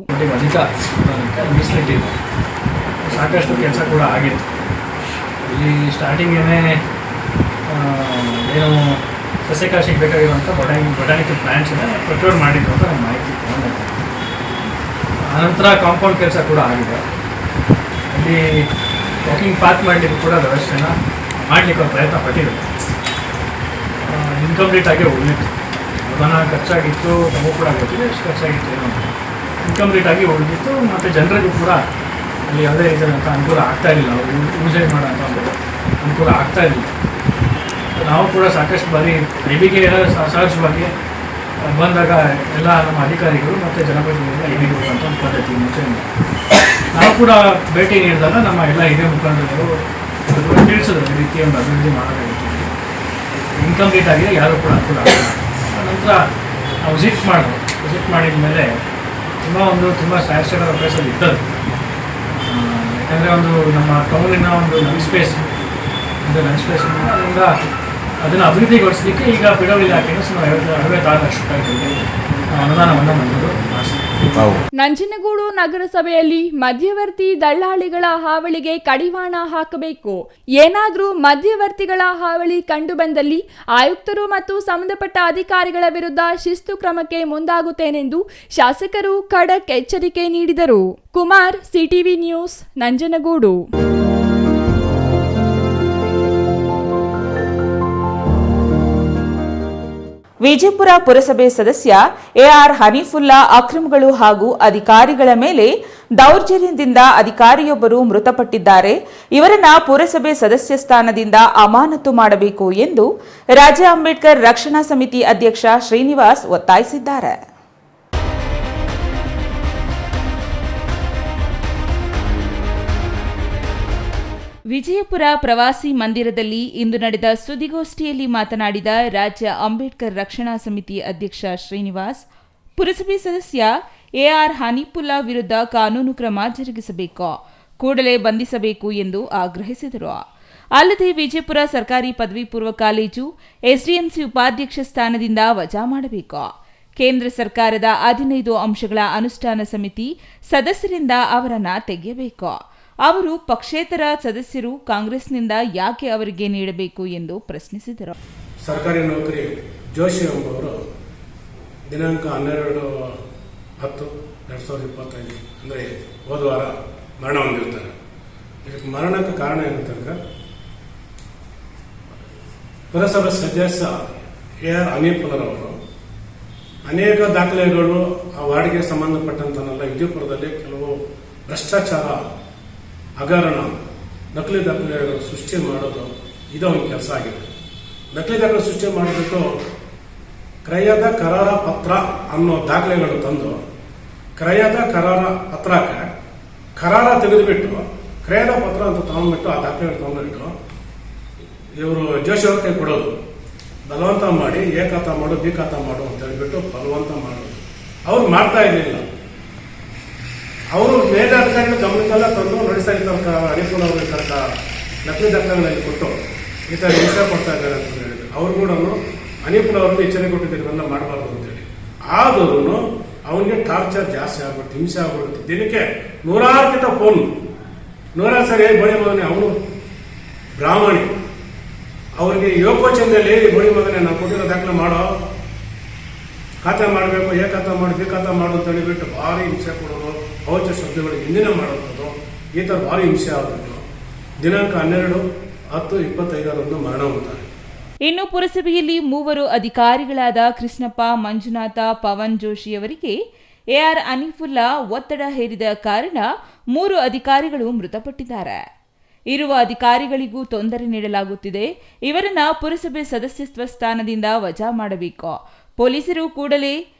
ಸಾಕಷ್ಟು ಕೆಲಸ ಕೂಡ ಆಗಿತ್ತು. ಇಲ್ಲಿ ಸ್ಟಾರ್ಟಿಂಗೇ ಏನು ಸಸ್ಯಕಾಶಿಗೆ ಬೇಕಾಗಿರುವಂಥ ಬೊಟಾನಿಕಲ್ ಪ್ಲ್ಯಾಂಟ್ಸನ್ನ ಪ್ರೊಕ್ಯೂರ್ ಮಾಡಿದ್ದು ಅಂತ ನಮ್ಮ ಮಾಹಿತಿ ತೊಗೊಂಡಿದ್ದೆ. ಆನಂತರ ಕಾಂಪೌಂಡ್ ಕೆಲಸ ಕೂಡ ಆಗಿದೆ. ಅಲ್ಲಿ ವಾಕಿಂಗ್ ಪಾತ್ ಮಾಡಲಿಕ್ಕೆ ಕೂಡ ವ್ಯವಸ್ಥೆನ ಮಾಡಲಿಕ್ಕೆ ಒಂದು ಪ್ರಯತ್ನ ಪಟ್ಟಿದ್ರು. ಇನ್ಕಂಪ್ಲೀಟ್ ಆಗಿ ಉಳಿದಿತ್ತು. ಅದನ್ನು ಖರ್ಚಾಗಿತ್ತು, ನಮಗೂ ಕೂಡ ಗೊತ್ತಿದೆ ಎಷ್ಟು ಖರ್ಚಾಗಿತ್ತು ಏನೋ ಅಂತ. ಇನ್ಕಂಪ್ಲೀಟ್ ಆಗಿ ಉಳಿದಿತ್ತು. ಮತ್ತು ಜನರಿಗೂ ಕೂಡ ಅಲ್ಲಿ ಯಾವುದೇ ರೀತಿಯಾದಂಥ ಅನುಕೂಲ ಆಗ್ತಾಯಿರಲಿಲ್ಲ. ಅವರು ಯೂಸೇಜ್ ಮಾಡೋಂಥ ಒಂದು ಅನುಕೂಲ ಆಗ್ತಾಯಿರಲಿಲ್ಲ. ನಾವು ಕೂಡ ಸಾಕಷ್ಟು ಬಾರಿ IBಗೆ ಸಹಜವಾಗಿ ಬಂದಾಗ ಎಲ್ಲ ನಮ್ಮ ಅಧಿಕಾರಿಗಳು ಮತ್ತು ಜನಪ್ರತಿನಿಧಿಗಳು IBಗೆ ಹೋಗುವಂಥ ಒಂದು ಪದ್ಧತಿ ಮುಂಚೆ ನಾವು ಕೂಡ ಭೇಟಿ ನೀಡಿದಾಗ ನಮ್ಮ ಎಲ್ಲ ಹಿರಿಯ ಮುಖಂಡರು ತಿಳಿಸಿದ್ರು ಈ ರೀತಿಯ ಒಂದು ಅಭಿವೃದ್ಧಿ ಮಾಡೋದಾಗಿತ್ತು. ಇನ್ಕಂಪ್ಲೀಟ್ ಆಗಿದೆ, ಯಾರೂ ಕೂಡ ಅನುಕೂಲ ಆಗಿಲ್ಲ. ನಂತರ ನಾವು ವಿಸಿಟ್ ಮಾಡಿದ ಮೇಲೆ ತುಂಬ ಸ್ಯಾಚುರೇಟೆಡ್ ಪ್ಲೇಸಲ್ಲಿ ಇದ್ದದ್ದು. ಯಾಕಂದರೆ ಒಂದು ನಮ್ಮ ಟೌನಿನ ಒಂದು ನಮ್ ಸ್ಪೇಸ್ ಒಂದು ಲಂಚ್ ಸ್ಟೇಷನ್ ಅದರಿಂದ ಅದನ್ನು ಅಭಿವೃದ್ಧಿಗೊಳಿಸಲಿಕ್ಕೆ ಈಗ ಪಿಡಬ್ಲ್ಯೂ ಇಲಾಖೆಗೆ ಸುಮಾರು 56 ಲಕ್ಷ ರೂಪಾಯಿ ಅನುದಾನವನ್ನು ಮಂಜೂರು ಮಾಡಿಸಿದೆ. ನಂಜನಗೂಡು ನಗರಸಭೆಯಲ್ಲಿ ಮಧ್ಯವರ್ತಿ ದಳ್ಳಾಳಿಗಳ ಹಾವಳಿಗೆ ಕಡಿವಾಣ ಹಾಕಬೇಕು. ಏನಾದರೂ ಮಧ್ಯವರ್ತಿಗಳ ಹಾವಳಿ ಕಂಡುಬಂದಲ್ಲಿ ಆಯುಕ್ತರು ಮತ್ತು ಸಂಬಂಧಪಟ್ಟ ಅಧಿಕಾರಿಗಳ ವಿರುದ್ಧ ಶಿಸ್ತು ಕ್ರಮಕ್ಕೆ ಮುಂದಾಗುತ್ತೇನೆಂದು ಶಾಸಕರು ಖಡಕ್ ಎಚ್ಚರಿಕೆ ನೀಡಿದರು. Kumar, CTV news, Nanjangud. ವಿಜಯಪುರ ಪುರಸಭೆ ಸದಸ್ಯ ಎಆರ್ ಹನೀಫುಲ್ಲಾ ಅಕ್ರಮಗಳು ಹಾಗೂ ಅಧಿಕಾರಿಗಳ ಮೇಲೆ ದೌರ್ಜನ್ಯದಿಂದ ಅಧಿಕಾರಿಯೊಬ್ಬರು ಮೃತಪಟ್ಟಿದ್ದಾರೆ. ಇವರನ್ನ ಪುರಸಭೆ ಸದಸ್ಯ ಸ್ಥಾನದಿಂದ ಅಮಾನತು ಮಾಡಬೇಕು ಎಂದು ರಾಜ್ಯ ಅಂಬೇಡ್ಕರ್ ರಕ್ಷಣಾ ಸಮಿತಿ ಅಧ್ಯಕ್ಷ ಶ್ರೀನಿವಾಸ್ ಒತ್ತಾಯಿಸಿದ್ದಾರೆ. ವಿಜಯಪುರ ಪ್ರವಾಸಿ ಮಂದಿರದಲ್ಲಿ ಇಂದು ನಡೆದ ಸುದ್ದಿಗೋಷ್ಠಿಯಲ್ಲಿ ಮಾತನಾಡಿದ ರಾಜ್ಯ ಅಂಬೇಡ್ಕರ್ ರಕ್ಷಣಾ ಸಮಿತಿ ಅಧ್ಯಕ್ಷ ಶ್ರೀನಿವಾಸ್, ಪುರಸಭೆ ಸದಸ್ಯ ಎಆರ್ ಹನೀಫುಲ್ಲಾ ವಿರುದ್ಧ ಕಾನೂನು ಕ್ರಮ ಜರುಗಿಸಬೇಕು, ಕೂಡಲೇ ಬಂಧಿಸಬೇಕು ಎಂದು ಆಗ್ರಹಿಸಿದರು. ಅಲ್ಲದೆ ವಿಜಯಪುರ ಸರ್ಕಾರಿ ಪದವಿ ಪೂರ್ವ ಕಾಲೇಜು ಎಸ್ಡಿಎಂಸಿ ಉಪಾಧ್ಯಕ್ಷ ಸ್ಥಾನದಿಂದ ವಜಾ ಮಾಡಬೇಕು. ಕೇಂದ್ರ ಸರ್ಕಾರದ 15 ಅಂಶಗಳ ಅನುಷ್ಠಾನ ಸಮಿತಿ ಸದಸ್ಯರಿಂದ ಅವರನ್ನು ತೆಗೆಯಬೇಕು. ಅವರು ಪಕ್ಷೇತರ ಸದಸ್ಯರು ಕಾಂಗ್ರೆಸ್ನಿಂದ ಯಾಕೆ ಅವರಿಗೆ ನೀಡಬೇಕು ಎಂದು ಪ್ರಶ್ನಿಸಿದರು. ಸರ್ಕಾರಿ ನೌಕರಿ ಜೋಶಿ ಎಂಬುವರು ದಿನಾಂಕ 12/10/2025 ಅಂದರೆ ಹೋದ ವಾರ ಮರಣ ಹೊಂದಿರ್ತಾರೆ. ಇದಕ್ಕೆ ಮರಣಕ್ಕೆ ಕಾರಣ ಏನಂತಂದ್ರೆ ಪುರಸಭಾ ಸದಸ್ಯ ಎಆರ್ ಹನೀಫುಲ್ಲಾರವರು ಅನೇಕ ದಾಖಲೆಗಳು ಆ ವಾರ್ಡ್ಗೆ ಸಂಬಂಧಪಟ್ಟಂತನೆಲ್ಲ ವಿಜಯಪುರದಲ್ಲಿ ಕೆಲವು ಭ್ರಷ್ಟಾಚಾರ, ಹಗರಣ, ನಕಲಿ ದಾಖಲೆಗಳು ಸೃಷ್ಟಿ ಮಾಡೋದು ಇದು ಒಂದು ಕೆಲಸ ಆಗಿದೆ. ನಕಲಿ ದಾಖಲೆ ಸೃಷ್ಟಿ ಮಾಡಿಬಿಟ್ಟು ಕ್ರಯದ ಕರಾರ ಪತ್ರ ಅನ್ನೋ ದಾಖಲೆಗಳು ತಂದು ಕ್ರಯದ ಕರಾರ ಪತ್ರಕ್ಕೆ ಕರಾರ ತೆಗೆದುಬಿಟ್ಟು ಕ್ರಯದ ಪತ್ರ ಅಂತ ತಗೊಂಡ್ಬಿಟ್ಟು ಆ ದಾಖಲೆಗಳು ತಗೊಂಡ್ಬಿಟ್ಟು ಇವರು ಜೋಶಿ ಅವ್ರ ಕೈ ಕೊಡೋದು, ಬಲವಂತ ಮಾಡಿ ಎ ಖಾತಾ ಮಾಡು ಬಿ ಖಾತಾ ಮಾಡು ಅಂತ ಹೇಳ್ಬಿಟ್ಟು ಬಲವಂತ ಮಾಡೋದು. ಅವ್ರು ಮಾಡ್ತಾ ಇರಲಿಲ್ಲ. ಅವರು ಮೇಲೆ ಅಧಿಕಾರಿಗಳು ಗಮನಕ್ಕೆಲ್ಲ ತಂದು ನಡೆಸ್ತಾ ಇರ್ತಾರೆ. ಹನೀಫುಲ್ಲಾ ಅವರು ತನಕ ನಕಲಿ ದಾಖಲೆಗಳಲ್ಲಿ ಕೊಟ್ಟು ಈ ಥರ ಹಿಂಸೆ ಕೊಡ್ತಾ ಇದ್ದಾರೆ ಅಂತ ಹೇಳಿದ್ರು. ಅವ್ರು ಕೂಡ ಹನೀಫುಲ್ಲಾ ಅವ್ರಿಗೆ ಎಚ್ಚರಿಕೆ ಕೊಟ್ಟಿದ್ದಾರೆ ಇವೆಲ್ಲ ಮಾಡಬಾರ್ದು ಅಂತೇಳಿ. ಆದರೂ ಅವನಿಗೆ ಟಾರ್ಚರ್ ಜಾಸ್ತಿ ಆಗ್ಬಿಟ್ಟು ಹಿಂಸೆ ಆಗ್ಬಿಡುತ್ತೆ. ದಿನಕ್ಕೆ 100ಕ್ಕಿಂತ ಫೋನ್ 100 ಸರಿ ಬೋಳಿ ಮಗನೇ, ಅವನು ಬ್ರಾಹ್ಮಣಿ, ಅವ್ರಿಗೆ ಯೋಕೋಚನದಲ್ಲಿ ಬೋಳಿ ಮಗನೇ ನಾವು ಕೊಟ್ಟಿರೋ ದಾಖಲೆ ಮಾಡೋ, ಖಾತೆ ಮಾಡಬೇಕು, ಎ ಖಾತಾ ಮಾಡು ಬಿ ಖಾತಾ ಮಾಡು ಅಂತ ಹೇಳಿಬಿಟ್ಟು ಭಾರಿ ಹಿಂಸೆ ಕೊಡೋದು, ಅವಾಚ್ಯ ಶಬ್ದಗಳಿಗೆ ಹಿಂದಿನ ಮಾಡೋದು, ಈ ಥರ ಭಾರಿ ಹಿಂಸೆ ಆಗ್ಬಿಟ್ಟು ದಿನಾಂಕ 12/10/25 ಮರಣ ಹೊಂದುತ್ತಾರೆ. ಇನ್ನು ಪುರಸಭೆಯಲ್ಲಿ 3 ಅಧಿಕಾರಿಗಳಾದ ಕೃಷ್ಣಪ್ಪ, ಮಂಜುನಾಥ, ಪವನ್ ಜೋಶಿಯವರಿಗೆ ಎಆರ್ ಹನೀಫುಲ್ಲಾ ಒತ್ತಡ ಹೇರಿದ ಕಾರಣ 3 ಅಧಿಕಾರಿಗಳು ಮೃತಪಟ್ಟಿದ್ದಾರೆ. ಇರುವ ಅಧಿಕಾರಿಗಳಿಗೂ ತೊಂದರೆ ನೀಡಲಾಗುತ್ತಿದೆ. ಇವರನ್ನ ಪುರಸಭೆ ಸದಸ್ಯತ್ವ ಸ್ಥಾನದಿಂದ ವಜಾ ಮಾಡಬೇಕು. ಪೊಲೀಸರು ಕೂಡಲೇ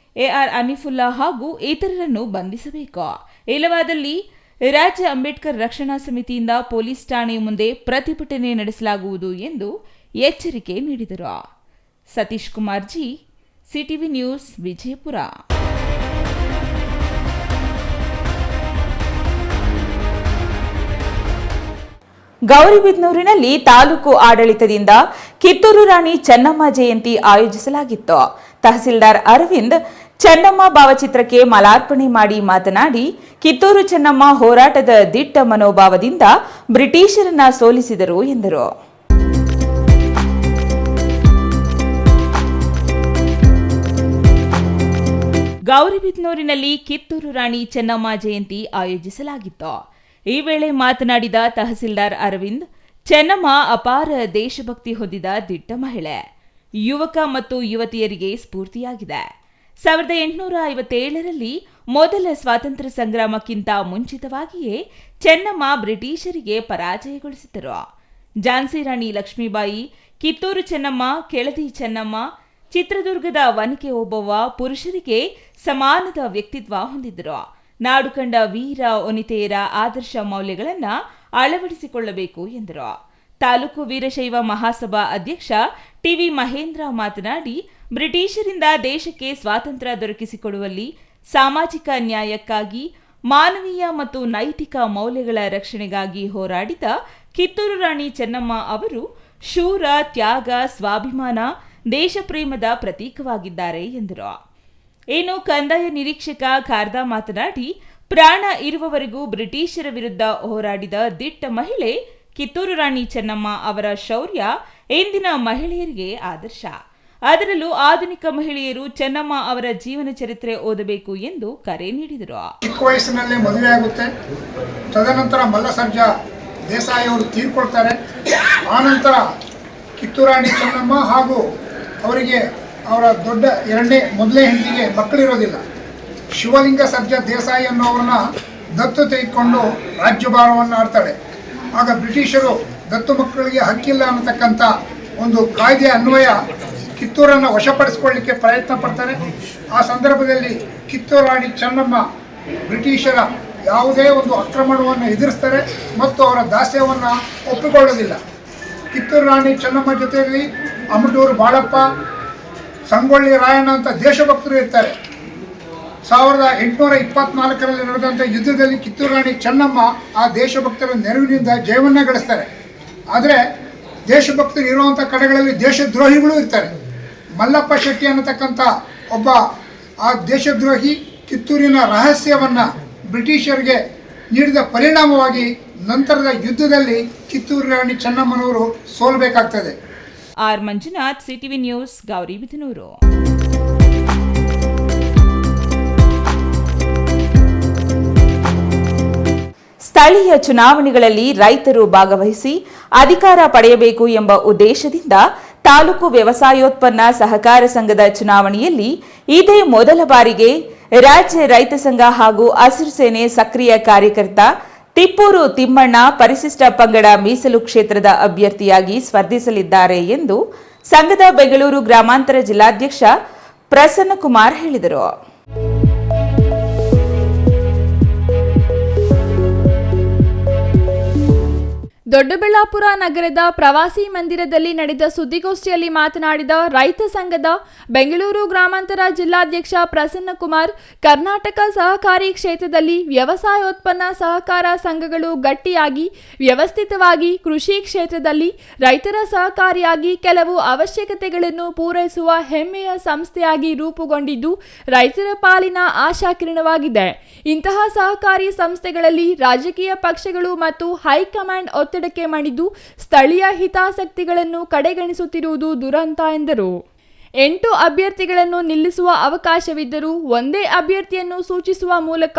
ಎಆರ್ ಹನೀಫುಲ್ಲಾ ಹಾಗೂ ಇತರರನ್ನು ಬಂಧಿಸಬೇಕು. ಇಲ್ಲವಾದಲ್ಲಿ ರಾಜ್ಯ ಅಂಬೇಡ್ಕರ್ ರಕ್ಷಣಾ ಸಮಿತಿಯಿಂದ ಪೊಲೀಸ್ ಠಾಣೆ ಮುಂದೆ ಪ್ರತಿಭಟನೆ ನಡೆಸಲಾಗುವುದು ಎಂದು ಎಚ್ಚರಿಕೆ ನೀಡಿದರು. Satish Kumar G, CTV news, Vijayapura. ಗೌರಿಬಿದನೂರಿನಲ್ಲಿ ತಾಲೂಕು ಆಡಳಿತದಿಂದ ಕಿತ್ತೂರು ರಾಣಿ ಚೆನ್ನಮ್ಮ ಜಯಂತಿ ಆಯೋಜಿಸಲಾಗಿತ್ತು. ತಹಸೀಲ್ದಾರ್ ಅರವಿಂದ್ ಚೆನ್ನಮ್ಮ ಭಾವಚಿತ್ರಕ್ಕೆ ಮಾಲಾರ್ಪಣೆ ಮಾಡಿ ಮಾತನಾಡಿ, ಕಿತ್ತೂರು ಚೆನ್ನಮ್ಮ ಹೋರಾಟದ ದಿಟ್ಟ ಮನೋಭಾವದಿಂದ ಬ್ರಿಟಿಷರನ್ನ ಸೋಲಿಸಿದರು ಎಂದರು. ಗೌರಿಬಿದನೂರಿನಲ್ಲಿ ಕಿತ್ತೂರು ರಾಣಿ ಚೆನ್ನಮ್ಮ ಜಯಂತಿ ಆಯೋಜಿಸಲಾಗಿತ್ತು. ಈ ವೇಳೆ ಮಾತನಾಡಿದ ತಹಸೀಲ್ದಾರ್ ಅರವಿಂದ್, ಚೆನ್ನಮ್ಮ ಅಪಾರ ದೇಶಭಕ್ತಿ ಹೊಂದಿದ ದಿಟ್ಟ ಮಹಿಳೆ, ಯುವಕ ಮತ್ತು ಯುವತಿಯರಿಗೆ ಸ್ಫೂರ್ತಿಯಾಗಿದೆ. 1857ರಲ್ಲಿ ಮೊದಲ ಸ್ವಾತಂತ್ರ್ಯ ಸಂಗ್ರಾಮಕ್ಕಿಂತ ಮುಂಚಿತವಾಗಿಯೇ ಚೆನ್ನಮ್ಮ ಬ್ರಿಟಿಷರಿಗೆ ಪರಾಜಯಗೊಳಿಸಿದರು. ಝಾನ್ಸಿ ರಾಣಿ ಲಕ್ಷ್ಮೀಬಾಯಿ, ಕಿತ್ತೂರು ಚೆನ್ನಮ್ಮ, ಕೆಳದಿ ಚೆನ್ನಮ್ಮ, ಚಿತ್ರದುರ್ಗದ ವನಿಕೆ ಓಬವ್ವ ಪುರುಷರಿಗೆ ಸಮಾನದ ವ್ಯಕ್ತಿತ್ವ ಹೊಂದಿದ್ದರು. ನಾಡು ಕಂಡ ವೀರ ವನಿತೆಯರ ಆದರ್ಶ ಮೌಲ್ಯಗಳನ್ನು ಅಳವಡಿಸಿಕೊಳ್ಳಬೇಕು ಎಂದರು. ತಾಲೂಕು ವೀರಶೈವ ಮಹಾಸಭಾ ಅಧ್ಯಕ್ಷ ಟಿವಿ ಮಹೇಂದ್ರ ಮಾತನಾಡಿ, ಬ್ರಿಟಿಷರಿಂದ ದೇಶಕ್ಕೆ ಸ್ವಾತಂತ್ರ್ಯ ದೊರಕಿಸಿಕೊಡುವಲ್ಲಿ ಸಾಮಾಜಿಕ ನ್ಯಾಯಕ್ಕಾಗಿ ಮಾನವೀಯ ಮತ್ತು ನೈತಿಕ ಮೌಲ್ಯಗಳ ರಕ್ಷಣೆಗಾಗಿ ಹೋರಾಡಿದ ಕಿತ್ತೂರು ರಾಣಿ ಚೆನ್ನಮ್ಮ ಅವರು ಶೂರ, ತ್ಯಾಗ, ಸ್ವಾಭಿಮಾನ, ದೇಶಪ್ರೇಮದ ಪ್ರತೀಕವಾಗಿದ್ದಾರೆ ಎಂದರು. ಇನ್ನು ಕಂದಾಯ ನಿರೀಕ್ಷಕ ಖಾರ್ದ ಮಾತನಾಡಿ, ಪ್ರಾಣ ಇರುವವರೆಗೂ ಬ್ರಿಟಿಷರ ವಿರುದ್ಧ ಹೋರಾಡಿದ ದಿಟ್ಟ ಮಹಿಳೆ ಕಿತ್ತೂರು ರಾಣಿ ಚೆನ್ನಮ್ಮ ಅವರ ಶೌರ್ಯ ಇಂದಿನ ಮಹಿಳೆಯರಿಗೆ ಆದರ್ಶ. ಅದರಲ್ಲೂ ಆಧುನಿಕ ಮಹಿಳೆಯರು ಚೆನ್ನಮ್ಮ ಅವರ ಜೀವನ ಚರಿತ್ರೆ ಓದಬೇಕು ಎಂದು ಕರೆ ನೀಡಿದರು. ಚಿಕ್ಕ ವಯಸ್ಸಿನಲ್ಲೇ ಮದುವೆ ಆಗುತ್ತೆ. ತದನಂತರ ಮಲ್ಲಸರ್ಜಾ ದೇಸಾಯಿ ಅವರು ತೀರ್ಕೊಳ್ತಾರೆ. ಆನಂತರ ಕಿತ್ತೂರು ರಾಣಿ ಚೆನ್ನಮ್ಮ ಹಾಗೂ ಅವರಿಗೆ ಅವರ ದೊಡ್ಡ ಮೊದಲೇ ಹೆಂಡತಿಗೆ ಮಕ್ಕಳಿರೋದಿಲ್ಲ. ಶಿವಲಿಂಗ ಸರ್ಜಾ ದೇಸಾಯಿ ಅನ್ನೋರನ್ನ ದತ್ತು ತೆಗೆದುಕೊಂಡು ರಾಜ್ಯಭಾರವನ್ನು ಆಡ್ತಾಳೆ. ಆಗ ಬ್ರಿಟಿಷರು ದತ್ತು ಮಕ್ಕಳಿಗೆ ಹಕ್ಕಿಲ್ಲ ಅನ್ನತಕ್ಕಂಥ ಒಂದು ಕಾಯ್ದೆ ಅನ್ವಯ ಕಿತ್ತೂರನ್ನು ವಶಪಡಿಸಿಕೊಳ್ಳಲಿಕ್ಕೆ ಪ್ರಯತ್ನ ಪಡ್ತಾರೆ. ಆ ಸಂದರ್ಭದಲ್ಲಿ ಕಿತ್ತೂರು ರಾಣಿ ಚೆನ್ನಮ್ಮ ಬ್ರಿಟಿಷರ ಯಾವುದೇ ಒಂದು ಆಕ್ರಮಣವನ್ನು ಎದುರಿಸ್ತಾರೆ ಮತ್ತು ಅವರ ದಾಸ್ಯವನ್ನು ಒಪ್ಪಿಕೊಳ್ಳೋದಿಲ್ಲ. ಕಿತ್ತೂರು ರಾಣಿ ಚೆನ್ನಮ್ಮ ಜೊತೆಯಲ್ಲಿ ಅಮಟೂರು ಬಾಳಪ್ಪ, ಸಂಗೊಳ್ಳಿ ರಾಯಣ್ಣ ಅಂತ ದೇಶಭಕ್ತರು ಇರ್ತಾರೆ. 1824ರಲ್ಲಿ ನಡೆದಂಥ ಯುದ್ಧದಲ್ಲಿ ಕಿತ್ತೂರು ರಾಣಿ ಚೆನ್ನಮ್ಮ ಆ ದೇಶಭಕ್ತರ ನೆರವಿನಿಂದ ಜಯವನ್ನು ಗಳಿಸ್ತಾರೆ. ಆದರೆ ದೇಶಭಕ್ತರು ಇರುವಂಥ ಕಡೆಗಳಲ್ಲಿ ದೇಶದ್ರೋಹಿಗಳು ಇರ್ತಾರೆ. ಮಲ್ಲಪ್ಪ ಶೆಟ್ಟಿ ಅನ್ನತಕ್ಕಂಥ ಒಬ್ಬ ಆ ದೇಶದ್ರೋಹಿ ಕಿತ್ತೂರಿನ ರಹಸ್ಯವನ್ನು ಬ್ರಿಟಿಷರಿಗೆ ನೀಡಿದ ಪರಿಣಾಮವಾಗಿ ನಂತರದ ಯುದ್ಧದಲ್ಲಿ ಕಿತ್ತೂರು ರಾಣಿ ಚೆನ್ನಮ್ಮನವರು ಸೋಲಬೇಕಾಗ್ತದೆ. R Manjunath, CTV news, Gauribidanur. ಸ್ಥಳೀಯ ಚುನಾವಣೆಗಳಲ್ಲಿ ರೈತರು ಭಾಗವಹಿಸಿ ಅಧಿಕಾರ ಪಡೆಯಬೇಕು ಎಂಬ ಉದ್ದೇಶದಿಂದ ತಾಲೂಕು ವ್ಯವಸಾಯೋತ್ಪನ್ನ ಸಹಕಾರ ಸಂಘದ ಚುನಾವಣೆಯಲ್ಲಿ ಇದೇ ಮೊದಲ ಬಾರಿಗೆ ರಾಜ್ಯ ರೈತ ಸಂಘ ಹಾಗೂ ಹಸಿರು ಸೇನೆ ಸಕ್ರಿಯ ಕಾರ್ಯಕರ್ತ ತಿಪ್ಪೂರು ತಿಮ್ಮಣ್ಣ ಪರಿಶಿಷ್ಟ ಪಂಗಡ ಮೀಸಲು ಕ್ಷೇತ್ರದ ಅಭ್ಯರ್ಥಿಯಾಗಿ ಸ್ಪರ್ಧಿಸಲಿದ್ದಾರೆ ಎಂದು ಸಂಘದ ಬೆಂಗಳೂರು ಗ್ರಾಮಾಂತರ ಜಿಲ್ಲಾಧ್ಯಕ್ಷ ಪ್ರಸನ್ನಕುಮಾರ್ ಹೇಳಿದರು. ದೊಡ್ಡಬಳ್ಳಾಪುರ ನಗರದ ಪ್ರವಾಸಿ ಮಂದಿರದಲ್ಲಿ ನಡೆದ ಸುದ್ದಿಗೋಷ್ಠಿಯಲ್ಲಿ ಮಾತನಾಡಿದ ರೈತ ಸಂಘದ ಬೆಂಗಳೂರು ಗ್ರಾಮಾಂತರ ಜಿಲ್ಲಾಧ್ಯಕ್ಷ ಪ್ರಸನ್ನಕುಮಾರ್, ಕರ್ನಾಟಕ ಸಹಕಾರಿ ಕ್ಷೇತ್ರದಲ್ಲಿ ವ್ಯವಸಾಯೋತ್ಪನ್ನ ಸಹಕಾರ ಸಂಘಗಳು ಗಟ್ಟಿಯಾಗಿ ವ್ಯವಸ್ಥಿತವಾಗಿ ಕೃಷಿ ಕ್ಷೇತ್ರದಲ್ಲಿ ರೈತರ ಸಹಕಾರಿಯಾಗಿ ಕೆಲವು ಅವಶ್ಯಕತೆಗಳನ್ನು ಪೂರೈಸುವ ಹೆಮ್ಮೆಯ ಸಂಸ್ಥೆಯಾಗಿ ರೂಪುಗೊಂಡಿದ್ದು ರೈತರ ಪಾಲಿನ ಆಶಾಕಿರಣವಾಗಿದೆ. ಇಂತಹ ಸಹಕಾರಿ ಸಂಸ್ಥೆಗಳಲ್ಲಿ ರಾಜಕೀಯ ಪಕ್ಷಗಳು ಮತ್ತು ಹೈಕಮಾಂಡ್ ಒತ್ತಡಕ್ಕೆ ಮಣಿದು ಸ್ಥಳೀಯ ಹಿತಾಸಕ್ತಿಗಳನ್ನು ಕಡೆಗಣಿಸುತ್ತಿರುವುದು ದುರಂತ ಎಂದರು. 8 ಅಭ್ಯರ್ಥಿಗಳನ್ನು ನಿಲ್ಲಿಸುವ ಅವಕಾಶವಿದ್ದರೂ ಒಂದೇ ಅಭ್ಯರ್ಥಿಯನ್ನು ಸೂಚಿಸುವ ಮೂಲಕ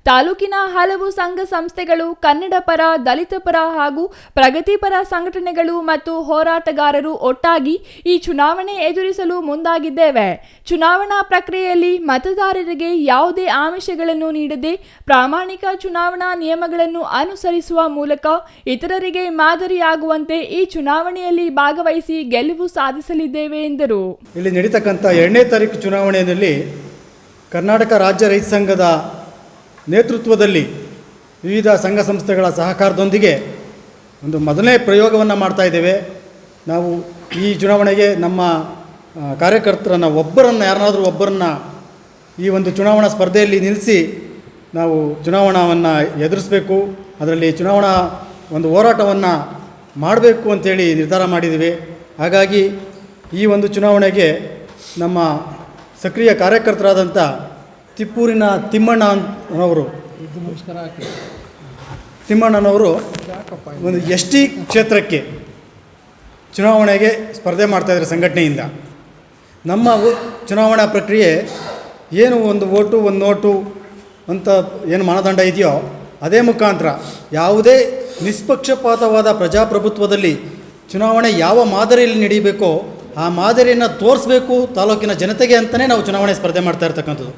ತಾಲೂಕಿನ ಹಲವು ಸಂಘ ಸಂಸ್ಥೆಗಳು, ಕನ್ನಡ ಪರ, ದಲಿತ ಪರ ಹಾಗೂ ಪ್ರಗತಿಪರ ಸಂಘಟನೆಗಳು ಮತ್ತು ಹೋರಾಟಗಾರರು ಒಟ್ಟಾಗಿ ಈ ಚುನಾವಣೆ ಎದುರಿಸಲು ಮುಂದಾಗಿದ್ದೇವೆ. ಚುನಾವಣಾ ಪ್ರಕ್ರಿಯೆಯಲ್ಲಿ ಮತದಾರರಿಗೆ ಯಾವುದೇ ಆಮಿಷಗಳನ್ನು ನೀಡದೆ ಪ್ರಾಮಾಣಿಕ ಚುನಾವಣಾ ನಿಯಮಗಳನ್ನು ಅನುಸರಿಸುವ ಮೂಲಕ ಇತರರಿಗೆ ಮಾದರಿಯಾಗುವಂತೆ ಈ ಚುನಾವಣೆಯಲ್ಲಿ ಭಾಗವಹಿಸಿ ಗೆಲುವು ಸಾಧಿಸಲಿದ್ದೇವೆ ಎಂದರು. ಇಲ್ಲಿ ನಡೀತಕ್ಕಂಥ 2ನೇ ತಾರೀಕು ಚುನಾವಣೆಯಲ್ಲಿ ಕರ್ನಾಟಕ ರಾಜ್ಯ ರೈತ ಸಂಘದ ನೇತೃತ್ವದಲ್ಲಿ ವಿವಿಧ ಸಂಘ ಸಂಸ್ಥೆಗಳ ಸಹಕಾರದೊಂದಿಗೆ ಒಂದು ಮೊದಲನೇ ಪ್ರಯೋಗವನ್ನು ಮಾಡ್ತಾ ಇದ್ದೇವೆ. ನಾವು ಈ ಚುನಾವಣೆಗೆ ನಮ್ಮ ಕಾರ್ಯಕರ್ತರನ್ನು ಯಾರನ್ನಾದರೂ ಒಬ್ಬರನ್ನು ಈ ಒಂದು ಚುನಾವಣಾ ಸ್ಪರ್ಧೆಯಲ್ಲಿ ನಿಲ್ಲಿಸಿ ನಾವು ಚುನಾವಣಾವನ್ನು ಎದುರಿಸಬೇಕು, ಅದರಲ್ಲಿ ಚುನಾವಣಾ ಒಂದು ಹೋರಾಟವನ್ನು ಮಾಡಬೇಕು ಅಂತೇಳಿ ನಿರ್ಧಾರ ಮಾಡಿದ್ದೀವಿ. ಹಾಗಾಗಿ ಈ ಒಂದು ಚುನಾವಣೆಗೆ ನಮ್ಮ ಸಕ್ರಿಯ ಕಾರ್ಯಕರ್ತರಾದಂಥ ತಿಪ್ಪೂರಿನ ತಿಮ್ಮಣ್ಣನವರು ಒಂದು ST ಕ್ಷೇತ್ರಕ್ಕೆ ಚುನಾವಣೆಗೆ ಸ್ಪರ್ಧೆ ಮಾಡ್ತಾಯಿದ್ದಾರೆ ಸಂಘಟನೆಯಿಂದ. ನಮ್ಮ ಚುನಾವಣಾ ಪ್ರಕ್ರಿಯೆ ಏನು ಒಂದು ಓಟು ಒಂದು ನೋಟು ಅಂತ ಏನು ಮಾನದಂಡ ಇದೆಯೋ ಅದೇ ಮುಖಾಂತರ ಯಾವುದೇ ನಿಷ್ಪಕ್ಷಪಾತವಾದ ಪ್ರಜಾಪ್ರಭುತ್ವದಲ್ಲಿ ಚುನಾವಣೆ ಯಾವ ಮಾದರಿಯಲ್ಲಿ ನಡೀಬೇಕೋ ಆ ಮಾದರಿಯನ್ನು ತೋರಿಸ್ಬೇಕು ತಾಲೂಕಿನ ಜನತೆಗೆ ಅಂತಲೇ ನಾವು ಚುನಾವಣೆ ಸ್ಪರ್ಧೆ ಮಾಡ್ತಾ ಇರ್ತಕ್ಕಂಥದ್ದು.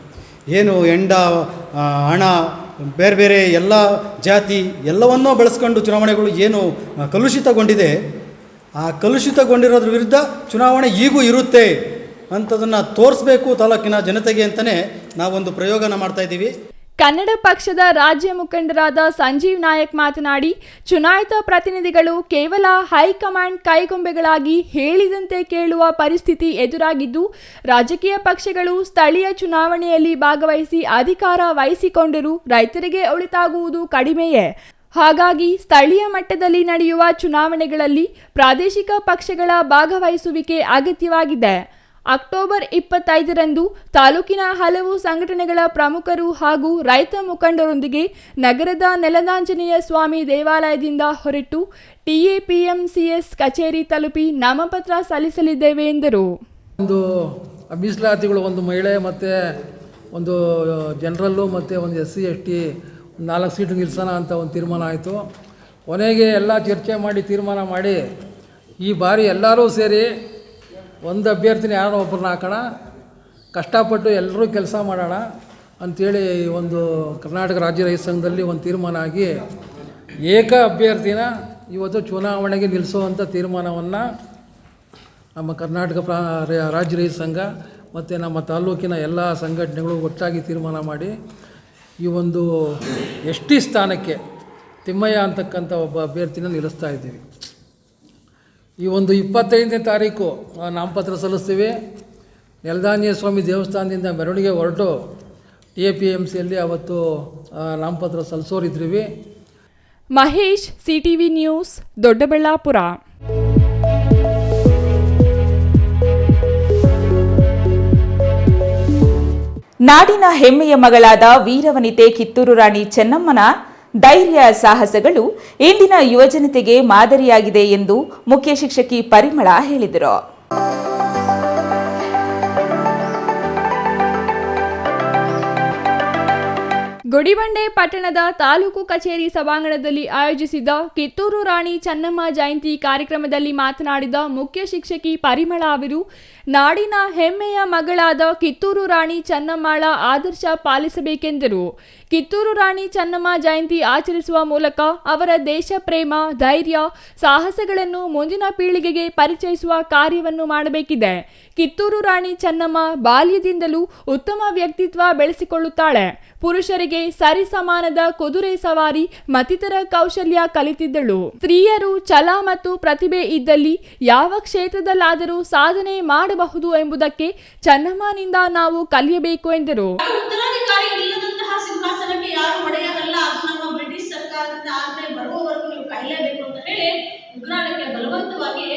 ಏನು ಹಣ, ಬೇರೆ ಬೇರೆ ಎಲ್ಲ ಜಾತಿ ಎಲ್ಲವನ್ನೂ ಬೆಳೆಸ್ಕೊಂಡು ಚುನಾವಣೆಗಳು ಏನು ಕಲುಷಿತಗೊಂಡಿದೆ, ಆ ಕಲುಷಿತಗೊಂಡಿರೋದ್ರ ವಿರುದ್ಧ ಚುನಾವಣೆ ಈಗೂ ಇರುತ್ತೆ ಅಂಥದನ್ನು ತೋರಿಸ್ಬೇಕು ತಾಲೂಕಿನ ಜನತೆಗೆ ಅಂತಲೇ ನಾವೊಂದು ಪ್ರಯೋಗನ ಮಾಡ್ತಾಯಿದ್ದೀವಿ. ಕನ್ನಡ ಪಕ್ಷದ ರಾಜ್ಯ ಮುಖಂಡರಾದ ಸಂಜೀವ್ ನಾಯಕ್ ಮಾತನಾಡಿ, ಚುನಾಯಿತ ಪ್ರತಿನಿಧಿಗಳು ಕೇವಲ ಹೈಕಮಾಂಡ್ ಕೈಗೊಂಬೆಗಳಾಗಿ ಹೇಳಿದಂತೆ ಕೇಳುವ ಪರಿಸ್ಥಿತಿ ಎದುರಾಗಿದ್ದು, ರಾಜಕೀಯ ಪಕ್ಷಗಳು ಸ್ಥಳೀಯ ಚುನಾವಣೆಯಲ್ಲಿ ಭಾಗವಹಿಸಿ ಅಧಿಕಾರ ವಹಿಸಿಕೊಂಡರೂ ರೈತರಿಗೆ ಒಳಿತಾಗುವುದು ಕಡಿಮೆಯೇ. ಹಾಗಾಗಿ ಸ್ಥಳೀಯ ಮಟ್ಟದಲ್ಲಿ ನಡೆಯುವ ಚುನಾವಣೆಗಳಲ್ಲಿ ಪ್ರಾದೇಶಿಕ ಪಕ್ಷಗಳ ಭಾಗವಹಿಸುವಿಕೆ ಅಗತ್ಯವಾಗಿದೆ. ಅಕ್ಟೋಬರ್ 25ರಂದು ತಾಲೂಕಿನ ಹಲವು ಸಂಘಟನೆಗಳ ಪ್ರಮುಖರು ಹಾಗೂ ರೈತ ಮುಖಂಡರೊಂದಿಗೆ ನಗರದ ನೆಲದಾಂಜನೇಯ ಸ್ವಾಮಿ ದೇವಾಲಯದಿಂದ ಹೊರಟು TAPMCS ಕಚೇರಿ ತಲುಪಿ ನಾಮಪತ್ರ ಸಲ್ಲಿಸಲಿದ್ದೇವೆ ಎಂದರು. ಒಂದು ಮೀಸಲಾತಿಗಳು, ಒಂದು ಮಹಿಳೆ ಮತ್ತು ಒಂದು ಜನರಲ್ಲು ಮತ್ತು ಒಂದು SC ST 4 ಸೀಟು ನಿಲ್ಲಿಸೋಣ ಅಂತ ಒಂದು ತೀರ್ಮಾನ ಆಯಿತು. ಕೊನೆಗೆ ಎಲ್ಲ ಚರ್ಚೆ ಮಾಡಿ ತೀರ್ಮಾನ ಮಾಡಿ ಈ ಬಾರಿ ಎಲ್ಲರೂ ಸೇರಿ ಒಂದು ಅಭ್ಯರ್ಥಿನ ಯಾರೋ ಒಬ್ಬರನ್ನ ಹಾಕೋಣ, ಕಷ್ಟಪಟ್ಟು ಎಲ್ಲರೂ ಕೆಲಸ ಮಾಡೋಣ ಅಂಥೇಳಿ ಒಂದು ಕರ್ನಾಟಕ ರಾಜ್ಯ ರೈತ ಸಂಘದಲ್ಲಿ ಒಂದು ತೀರ್ಮಾನ ಆಗಿ ಏಕ ಅಭ್ಯರ್ಥಿನ ಇವತ್ತು ಚುನಾವಣೆಗೆ ನಿಲ್ಲಿಸುವಂಥ ತೀರ್ಮಾನವನ್ನು ನಮ್ಮ ಕರ್ನಾಟಕ ರಾಜ್ಯ ರೈತ ಸಂಘ ಮತ್ತು ನಮ್ಮ ತಾಲೂಕಿನ ಎಲ್ಲ ಸಂಘಟನೆಗಳು ಒಟ್ಟಾಗಿ ತೀರ್ಮಾನ ಮಾಡಿ ಈ ಒಂದು ST ಸ್ಥಾನಕ್ಕೆ ತಿಮ್ಮಯ್ಯ ಅಂತಕ್ಕಂಥ ಒಬ್ಬ ಅಭ್ಯರ್ಥಿನ ನಿಲ್ಲಿಸ್ತಾ ಇದ್ದೀವಿ. ಈ ಒಂದು 25ನೇ ತಾರೀಕು ನಾಮಪತ್ರ ಸಲ್ಲಿಸ್ತೀವಿ. ನೆಲದಾಂಜನೇಯ ಸ್ವಾಮಿ ದೇವಸ್ಥಾನದಿಂದ ಮೆರವಣಿಗೆ ಹೊರಟು TAPMCಯಲ್ಲಿ ಅವತ್ತು ನಾಮಪತ್ರ ಸಲ್ಲಿಸೋರಿದ್ರೀವಿ. Mahesh, CTV news, Doddaballapur. ನಾಡಿನ ಹೆಮ್ಮೆಯ ಮಗಳಾದ ವೀರವನಿತೆ ಕಿತ್ತೂರು ರಾಣಿ ಚೆನ್ನಮ್ಮನ ಧೈರ್ಯ ಸಾಹಸಗಳು ಇಂದಿನ ಯುವಜನತೆಗೆ ಮಾದರಿಯಾಗಿದೆ ಎಂದು ಮುಖ್ಯ ಶಿಕ್ಷಕಿ ಪರಿಮಳ ಹೇಳಿದರು. ಗುಡಿಬಂಡೆ ಪಟ್ಟಣದ ತಾಲೂಕು ಕಚೇರಿ ಸಭಾಂಗಣದಲ್ಲಿ ಆಯೋಜಿಸಿದ ಕಿತ್ತೂರು ರಾಣಿ ಚೆನ್ನಮ್ಮ ಜಯಂತಿ ಕಾರ್ಯಕ್ರಮದಲ್ಲಿ ಮಾತನಾಡಿದ ಮುಖ್ಯ ಶಿಕ್ಷಕಿ ಪರಿಮಳ ಅವರು, ನಾಡಿನ ಹೆಮ್ಮೆಯ ಮಗಳಾದ ಕಿತ್ತೂರು ರಾಣಿ ಚೆನ್ನಮ್ಮಳ ಆದರ್ಶ ಪಾಲಿಸಬೇಕೆಂದರು. ಕಿತ್ತೂರು ರಾಣಿ ಚೆನ್ನಮ್ಮ ಜಯಂತಿ ಆಚರಿಸುವ ಮೂಲಕ ಅವರ ದೇಶ ಪ್ರೇಮ, ಧೈರ್ಯ, ಸಾಹಸಗಳನ್ನು ಮುಂದಿನ ಪೀಳಿಗೆಗೆ ಪರಿಚಯಿಸುವ ಕಾರ್ಯವನ್ನು ಮಾಡಬೇಕಿದೆ. ಕಿತ್ತೂರು ರಾಣಿ ಚೆನ್ನಮ್ಮ ಬಾಲ್ಯದಿಂದಲೂ ಉತ್ತಮ ವ್ಯಕ್ತಿತ್ವ ಬೆಳೆಸಿಕೊಳ್ಳುತ್ತಾಳೆ. ಪುರುಷರಿಗೆ ಸರಿಸಮಾನದ ಕುದುರೆ ಸವಾರಿ ಮತ್ತಿತರ ಕೌಶಲ್ಯ ಕಲಿತಿದ್ದಳು. ಸ್ತ್ರೀಯರು ಛಲ ಮತ್ತು ಪ್ರತಿಭೆ ಇದ್ದಲ್ಲಿ ಯಾವ ಕ್ಷೇತ್ರದಲ್ಲಾದರೂ ಸಾಧನೆ ಮಾಡಬಹುದು ಎಂಬುದಕ್ಕೆ ಚೆನ್ನಮ್ಮನಿಂದ ನಾವು ಕಲಿಯಬೇಕು ಎಂದರು. ಉತ್ತರಾಧಿಕಾರಿ ಇಲ್ಲದಂತಹ ಸಿಂಹಾಸನಕ್ಕೆ ಯಾರು ಒಡೆಯರಲ್ಲ, ಅದು ನಮ್ಮ ಬ್ರಿಟಿಷ್ ಸರ್ಕಾರದಿಂದ ಆಜ್ಞೆ ಬರುವವರೆಗೂ ನೀವು ಕಾಯಲೇಬೇಕು ಅಂತ ಹೇಳಿ ಉಗ್ರಾಣಕ್ಕೆ ಬಲವಂತವಾಗಿ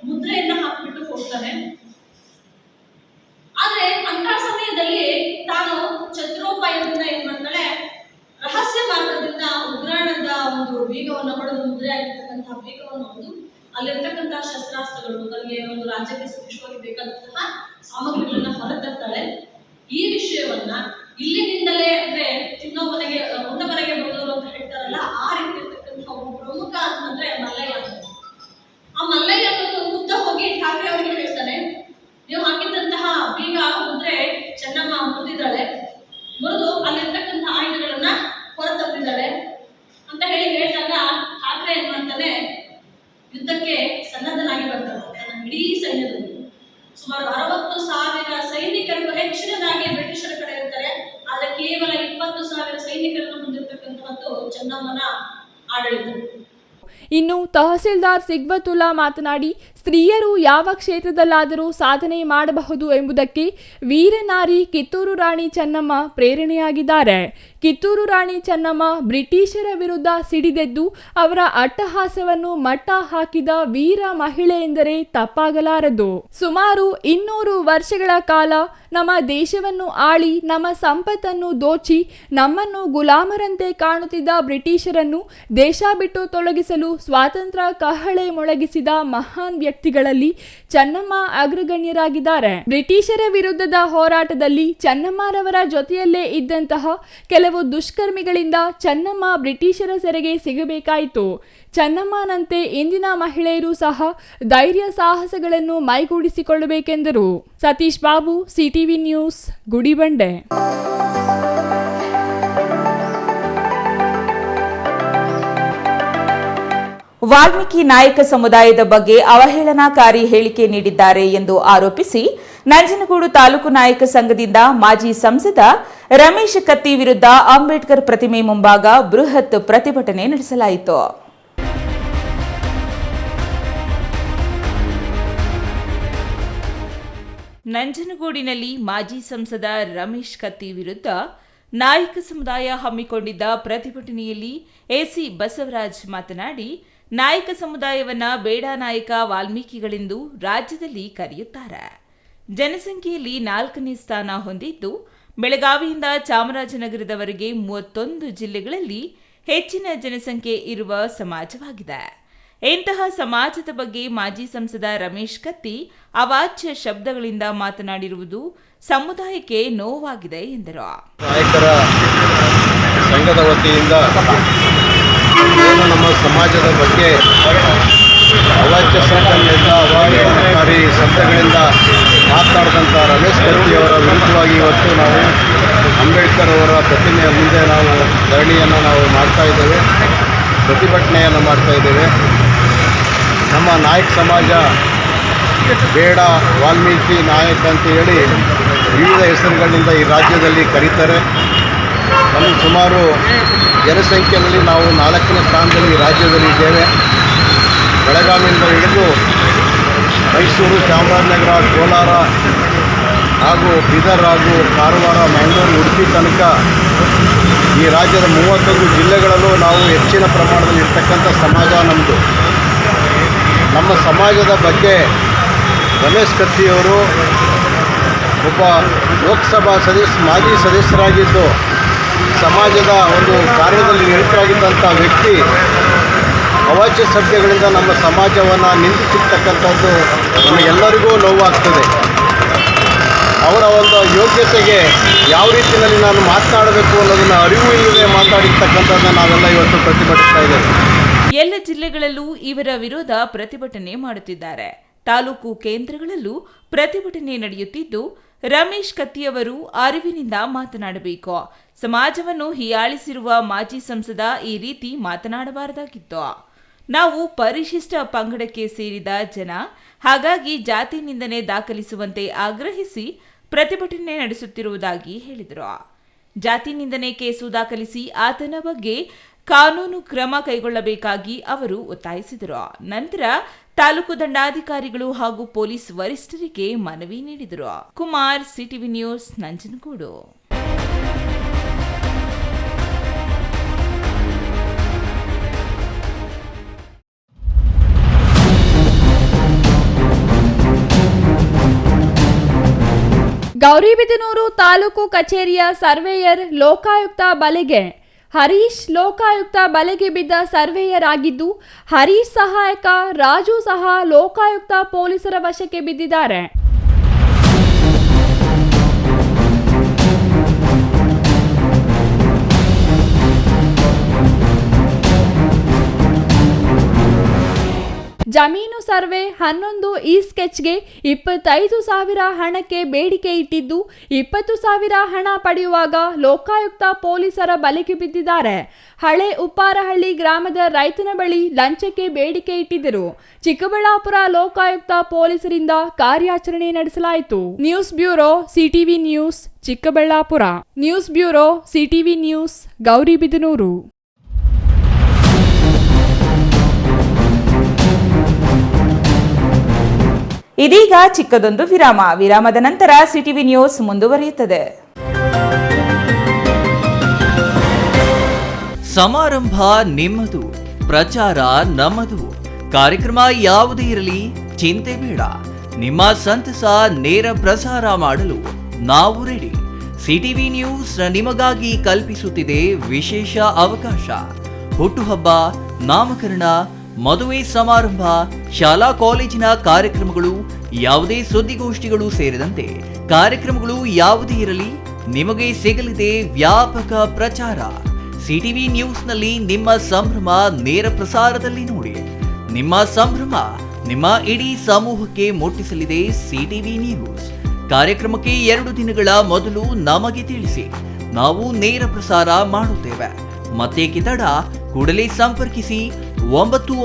ಮುದ್ರೆಯನ್ನ ಹಾಕಿಬಿಟ್ಟು ಹೋಗ್ತಾನೆ. ಆದ್ರೆ ಅಂತ ಸಮಯದಲ್ಲಿ ತಾನು ಚತುರೋಪಾಯದಿಂದ ಏನ್ ಮಾಡ್ತಾಳೆ, ರಹಸ್ಯ ಮಾರ್ಗದಿಂದ ಉಗ್ರಾಣದ ಒಂದು ಬೀಗವನ್ನು ಹೊಡೆದು, ಮುದ್ರೆ ಆಗಿರ್ತಕ್ಕಂತಹ ಬೀಗವನ್ನು ಹೊಡೆದು ಅಲ್ಲಿರ್ತಕ್ಕಂತಹ ಶಸ್ತ್ರಾಸ್ತ್ರಗಳು, ತನಗೆ ಒಂದು ರಾಜ್ಯಕ್ಕೆ ಸುರಕ್ಷವಾಗಿ ಬೇಕಾದಂತಹ ಸಾಮಗ್ರಿಗಳನ್ನ ಹೊರತರ್ತಾಳೆ. ಈ ವಿಷಯವನ್ನ ಇಲ್ಲಿನಿಂದಲೇ ಅಂದ್ರೆ ಚಿನ್ನಮನೆಗೆ ಉಂಡಮನೆಗೆ ಬರೋರು ಅಂತ ಹೇಳ್ತಾರಲ್ಲ, ಆ ರೀತಿ ಇರ್ತಕ್ಕಂತಹ ಒಬ್ಬ ಪ್ರಮುಖ ಅಂತಂದ್ರೆ ಮಲ್ಲಯ್ಯ. ಆ ಮಲ್ಲಯ್ಯ ಮುದ್ದ ಹೋಗಿ ಠಾಕ್ರೆ ಅವರಿಗೆ ಹೇಳ್ತಾನೆ, ನೀವು ಹಾಕಿದಂತಹ ಬೀಗ ಮುದ್ರೆ ಚೆನ್ನಮ್ಮ ಮುರಿದಿದ್ದಾಳೆ, ಮುರಿದು ಅಲ್ಲಿರ್ತಕ್ಕಂಥ ಆಯುಧಗಳನ್ನ ಹೊರತಂದಿದ್ದಾಳೆ ಅಂತ ಹೇಳಿದಾಗ ಠಾಕ್ರೆ ಏನ್ ಮಾಡ್ತಾನೆ, ಯುದ್ಧಕ್ಕೆ ಸನ್ನದ್ಧನಾಗಿ ಬರ್ತಾನೆ. ತನ್ನ ಇಡೀ ಸೈನ್ಯದಲ್ಲಿ ಸುಮಾರು 60,000 ಸೈನಿಕರಿಗೂ ಹೆಚ್ಚಿನದಾಗಿ ಬ್ರಿಟಿಷರ ಕಡೆ ಇರ್ತಾರೆ. ಆದ್ರೆ ಕೇವಲ 20,000 ಸೈನಿಕರನ್ನು ಹೊಂದಿರತಕ್ಕಂತಹದ್ದು ಚೆನ್ನಮ್ಮನ ಆಡಳಿತ. ಇನ್ನು ತಹಸೀಲ್ದಾರ್ ಸಿಗ್ವತುಲ್ಲಾ ಮಾತನಾಡಿ, ಸ್ತ್ರೀಯರು ಯಾವ ಕ್ಷೇತ್ರದಲ್ಲಾದರೂ ಸಾಧನೆ ಮಾಡಬಹುದು ಎಂಬುದಕ್ಕೆ ವೀರನಾರಿ ಕಿತ್ತೂರು ರಾಣಿ ಚೆನ್ನಮ್ಮ ಪ್ರೇರಣೆಯಾಗಿದ್ದಾರೆ. ಕಿತ್ತೂರು ರಾಣಿ ಚೆನ್ನಮ್ಮ ಬ್ರಿಟಿಷರ ವಿರುದ್ಧ ಸಿಡಿದೆದ್ದು ಅವರ ಅಟ್ಟಹಾಸವನ್ನು ಮಟ್ಟ ಹಾಕಿದ ವೀರ ಮಹಿಳೆ ಎಂದರೆ ತಪ್ಪಾಗಲಾರದು. ಸುಮಾರು 200 ವರ್ಷಗಳ ಕಾಲ ನಮ್ಮ ದೇಶವನ್ನು ಆಳಿ ನಮ್ಮ ಸಂಪತ್ತನ್ನು ದೋಚಿ ನಮ್ಮನ್ನು ಗುಲಾಮರಂತೆ ಕಾಣುತ್ತಿದ್ದ ಬ್ರಿಟಿಷರನ್ನು ದೇಶ ಬಿಟ್ಟು ತೊಲಗಿಸಲು ಸ್ವಾತಂತ್ರ್ಯ ಕಹಳೆ ಮೊಳಗಿಸಿದ ಮಹಾನ್ ವ್ಯಕ್ತಿಗಳಲ್ಲಿ ಚೆನ್ನಮ್ಮ ಅಗ್ರಗಣ್ಯರಾಗಿದ್ದಾರೆ. ಬ್ರಿಟಿಷರ ವಿರುದ್ಧದ ಹೋರಾಟದಲ್ಲಿ ಚೆನ್ನಮ್ಮರವರ ಜೊತೆಯಲ್ಲೇ ಇದ್ದಂತಹ ಕೆಲವು ದುಷ್ಕರ್ಮಿಗಳಿಂದ ಚೆನ್ನಮ್ಮ ಬ್ರಿಟಿಷರ ಸೆರೆಗೆ ಸಿಗಬೇಕಾಯಿತು. ಚೆನ್ನಮ್ಮನಂತೆ ಇಂದಿನ ಮಹಿಳೆಯರು ಸಹ ಧೈರ್ಯ ಸಾಹಸಗಳನ್ನು ಮೈಗೂಡಿಸಿಕೊಳ್ಳಬೇಕೆಂದರು. Satish Babu, CTV news, Gudibande. ವಾಲ್ಮೀಕಿ ನಾಯಕ ಸಮುದಾಯದ ಬಗ್ಗೆ ಅವಹೇಳನಕಾರಿ ಹೇಳಿಕೆ ನೀಡಿದ್ದಾರೆ ಎಂದು ಆರೋಪಿಸಿ ನಂಜನಗೂಡು ತಾಲೂಕು ನಾಯಕ ಸಂಘದಿಂದ ಮಾಜಿ ಸಂಸದ ರಮೇಶ್ ಕತ್ತಿ ವಿರುದ್ಧ ಅಂಬೇಡ್ಕರ್ ಪ್ರತಿಮೆ ಮುಂಭಾಗ ಬೃಹತ್ ಪ್ರತಿಭಟನೆ ನಡೆಸಲಾಯಿತು. ನಂಜನಗೂಡಿನಲ್ಲಿ ಮಾಜಿ ಸಂಸದ ರಮೇಶ್ ಕತ್ತಿ ವಿರುದ್ಧ ನಾಯಕ ಸಮುದಾಯ ಹಮ್ಮಿಕೊಂಡಿದ್ದ ಪ್ರತಿಭಟನೆಯಲ್ಲಿ ಎಸಿ ಬಸವರಾಜ್ ಮಾತನಾಡಿ, ನಾಯಕ ಸಮುದಾಯವನ್ನ ಬೇಡ ನಾಯಕ ವಾಲ್ಮೀಕಿಗಳೆಂದು ರಾಜ್ಯದಲ್ಲಿ ಕರೆಯುತ್ತಾರೆ. ಜನಸಂಖ್ಯೆಯಲ್ಲಿ 4ನೇ ಸ್ಥಾನ ಹೊಂದಿದ್ದು, ಬೆಳಗಾವಿಯಿಂದ ಚಾಮರಾಜನಗರದವರೆಗೆ 31 ಜಿಲ್ಲೆಗಳಲ್ಲಿ ಹೆಚ್ಚಿನ ಜನಸಂಖ್ಯೆ ಇರುವ ಸಮಾಜವಾಗಿದೆ. ಇಂತಹ ಸಮಾಜದ ಬಗ್ಗೆ ಮಾಜಿ ಸಂಸದ ರಮೇಶ್ ಕತ್ತಿ ಅವಾಚ್ಯ ಶಬ್ದಗಳಿಂದ ಮಾತನಾಡಿರುವುದು ಸಮುದಾಯಕ್ಕೆ ನೋವಾಗಿದೆ ಎಂದರು. ನಾಯಕರ ಸಂಘದ ವತಿಯಿಂದ ಏನು ನಮ್ಮ ಸಮಾಜದ ಬಗ್ಗೆ ಅವಾಚ್ಯ ಶಬ್ದಗಳಿಂದ ಅವಾಚ್ಯಕಾರಿ ಶಬ್ದಗಳಿಂದ ಮಾತನಾಡಿದಂಥ ರಮೇಶ್ ಕತ್ತಿಯವರ ವಿರುದ್ಧವಾಗಿ ಇವತ್ತು ನಾವು ಅಂಬೇಡ್ಕರ್ ಅವರ ಪ್ರತಿಮೆಯ ಮುಂದೆ ನಾವು ಧರಣಿಯನ್ನು ನಾವು ಮಾಡ್ತಾ ಇದ್ದೇವೆ, ಪ್ರತಿಭಟನೆಯನ್ನು ಮಾಡ್ತಾ ಇದ್ದೇವೆ. ನಮ್ಮ ನಾಯಕ ಸಮಾಜ ಬೇಡ ವಾಲ್ಮೀಕಿ ನಾಯಕ ಅಂತ ಹೇಳಿ ವಿವಿಧ ಹೆಸರುಗಳಿಂದ ಈ ರಾಜ್ಯದಲ್ಲಿ ಕರೀತಾರೆ. ನಮಗೆ ಸುಮಾರು ಜನಸಂಖ್ಯೆಯಲ್ಲಿ ನಾವು 4ನೇ ಸ್ಥಾನದಲ್ಲಿ ಈ ರಾಜ್ಯದಲ್ಲಿ ಇದ್ದೇವೆ. ಬೆಳಗಾವಿಯಿಂದ ಹಿಡಿದು ಮೈಸೂರು, ಚಾಮರಾಜನಗರ, ಕೋಲಾರ ಹಾಗೂ ಬೀದರ್ ಹಾಗೂ ಕಾರವಾರ, ಮ್ಯಾಂಗ್ಳೂರು, ಉಡುಪಿ ತನಕ ಈ ರಾಜ್ಯದ 31 ಜಿಲ್ಲೆಗಳಲ್ಲೂ ನಾವು ಹೆಚ್ಚಿನ ಪ್ರಮಾಣದಲ್ಲಿ ಇರ್ತಕ್ಕಂಥ ಸಮಾಜ ನಮ್ಮದು. ನಮ್ಮ ಸಮಾಜದ ಬಗ್ಗೆ ರಮೇಶ್ ಕತ್ತಿಯವರು ಒಬ್ಬ ಲೋಕಸಭಾ ಮಾಜಿ ಸದಸ್ಯರಾಗಿದ್ದು ಸಮಾಜದ ಒಂದು ಕಾರ್ಯದಲ್ಲಿ ನಿರತರಾಗಿದ್ದಂಥ ವ್ಯಕ್ತಿ ಅವಾಚ್ಯ ಶಬ್ದಗಳಿಂದ ನಮ್ಮ ಸಮಾಜವನ್ನು ನಿಂದಿಸಿರ್ತಕ್ಕಂಥದ್ದು ನಮಗೆಲ್ಲರಿಗೂ ನೋವಾಗ್ತದೆ. ಅವರ ಒಂದು ಯೋಗ್ಯತೆಗೆ ಯಾವ ರೀತಿಯಲ್ಲಿ ನಾನು ಮಾತನಾಡಬೇಕು ಅನ್ನೋದನ್ನು ಅರಿವು ಇಲ್ಲದೆ ಮಾತಾಡಿರ್ತಕ್ಕಂಥದ್ದನ್ನು ನಾವೆಲ್ಲ ಇವತ್ತು ಪ್ರತಿಭಟಿಸ್ತಾ ಇದ್ದೇವೆ. ಎಲ್ಲ ಜಿಲ್ಲೆಗಳಲ್ಲೂ ಇವರ ವಿರೋಧ ಪ್ರತಿಭಟನೆ ಮಾಡುತ್ತಿದ್ದಾರೆ. ತಾಲೂಕು ಕೇಂದ್ರಗಳಲ್ಲೂ ಪ್ರತಿಭಟನೆ ನಡೆಯುತ್ತಿದ್ದು, ರಮೇಶ್ ಕತ್ತಿಯವರು ಅರಿವಿನಿಂದ ಮಾತನಾಡಬೇಕು. ಸಮಾಜವನ್ನು ಹೀಯಾಳಿಸಿರುವ ಮಾಜಿ ಸಂಸದ ಈ ರೀತಿ ಮಾತನಾಡಬಾರದಾಗಿತ್ತು. ನಾವು ಪರಿಶಿಷ್ಟ ಪಂಗಡಕ್ಕೆ ಸೇರಿದ ಜನ, ಹಾಗಾಗಿ ಜಾತಿ ನಿಂದನೆ ದಾಖಲಿಸುವಂತೆ ಆಗ್ರಹಿಸಿ ಪ್ರತಿಭಟನೆ ನಡೆಸುತ್ತಿರುವುದಾಗಿ ಹೇಳಿದರು. ಜಾತಿ ನಿಂದನೆ ಕೇಸು ದಾಖಲಿಸಿ ಆತನ ಬಗ್ಗೆ ಕಾನೂನು ಕ್ರಮ ಕೈಗೊಳ್ಳಬೇಕಾಗಿ ಅವರು ಒತ್ತಾಯಿಸಿದರು. ನಂತರ ತಾಲೂಕು ದಂಡಾಧಿಕಾರಿಗಳು ಹಾಗೂ ಪೊಲೀಸ್ ವರಿಷ್ಠರಿಗೆ ಮನವಿ ನೀಡಿದರು. Kumar, CTV news, Nanjangud. ಗೌರಿಬಿದನೂರು ತಾಲೂಕು ಕಚೇರಿಯ ಸರ್ವೇಯರ್ ಲೋಕಾಯುಕ್ತ ಬಲೆಗೆ ಹರೀಶ್ ಲೋಕಾಯುಕ್ತ ಬಲೆಗೆ ಬಿದ್ದ ಸರ್ವೇಯರ್ ಆಗಿದ್ದು, ಹರೀಶ್ ಸಹಾಯಕ ರಾಜು ಸಹ ಲೋಕಾಯುಕ್ತ ಪೊಲೀಸರ ವಶಕ್ಕೆ ಬಿದ್ದಿದ್ದಾರೆ. ಜಮೀನು ಸರ್ವೆ 11 ಈ ಸ್ಕೆಚ್ಗೆ 25,000 ಹಣಕ್ಕೆ ಬೇಡಿಕೆ ಇಟ್ಟಿದ್ದು, 20,000 ಹಣ ಪಡೆಯುವಾಗ ಲೋಕಾಯುಕ್ತ ಪೊಲೀಸರ ಬಲೆಗೆ ಬಿದ್ದಿದ್ದಾರೆ. ಹಳೆ ಉಪ್ಪಾರಹಳ್ಳಿ ಗ್ರಾಮದ ರೈತನ ಬಳಿ ಲಂಚಕ್ಕೆ ಬೇಡಿಕೆ ಇಟ್ಟಿದ್ದರು. ಚಿಕ್ಕಬಳ್ಳಾಪುರ ಲೋಕಾಯುಕ್ತ ಪೊಲೀಸರಿಂದ ಕಾರ್ಯಾಚರಣೆ ನಡೆಸಲಾಯಿತು. News bureau, CTV news, Chikkaballapur. News bureau, CTV news, Gauribidanur. ಇದೀಗ ಚಿಕ್ಕದೊಂದು ವಿರಾಮ. ವಿರಾಮದ ನಂತರ ಸಿಟಿವಿ ನ್ಯೂಸ್ ಮುಂದುವರಿಯುತ್ತದೆ. ಸಮಾರಂಭ ನಿಮ್ಮದು, ಪ್ರಚಾರ ನಮ್ಮದು. ಕಾರ್ಯಕ್ರಮ ಯಾವುದೇ ಇರಲಿ ಚಿಂತೆ ಬೇಡ. ನಿಮ್ಮ ಸಂತಸ ನೇರ ಪ್ರಸಾರ ಮಾಡಲು ನಾವು ರೆಡಿ. ಸಿಟಿವಿ ನ್ಯೂಸ್ ನಿಮಗಾಗಿ ಕಲ್ಪಿಸುತ್ತಿದೆ ವಿಶೇಷ ಅವಕಾಶ. ಹುಟ್ಟುಹಬ್ಬ, ನಾಮಕರಣ, ಮದುವೆ ಸಮಾರಂಭ, ಶಾಲಾ ಕಾಲೇಜಿನ ಕಾರ್ಯಕ್ರಮಗಳು, ಯಾವುದೇ ಸುದ್ದಿಗೋಷ್ಠಿಗಳು ಸೇರಿದಂತೆ ಕಾರ್ಯಕ್ರಮಗಳು ಯಾವುದೇ ಇರಲಿ ನಿಮಗೆ ಸಿಗಲಿದೆ ವ್ಯಾಪಕ ಪ್ರಚಾರ. ಸಿಟಿವಿ ನ್ಯೂಸ್ನಲ್ಲಿ ನಿಮ್ಮ ಸಂಭ್ರಮ ನೇರ ಪ್ರಸಾರದಲ್ಲಿ ನೋಡಿ. ನಿಮ್ಮ ಸಂಭ್ರಮ ನಿಮ್ಮ ಇಡೀ ಸಮೂಹಕ್ಕೆ ಮುಟ್ಟಿಸಲಿದೆ ಸಿಟಿವಿ ನ್ಯೂಸ್. ಕಾರ್ಯಕ್ರಮಕ್ಕೆ 2 ದಿನಗಳ ಮೊದಲು ನಮಗೆ ತಿಳಿಸಿ, ನಾವು ನೇರ ಪ್ರಸಾರ ಮಾಡುತ್ತೇವೆ. ಮತ್ತೇಕೆ ತಡ, ಕೂಡಲೇ ಸಂಪರ್ಕಿಸಿ 9916317028.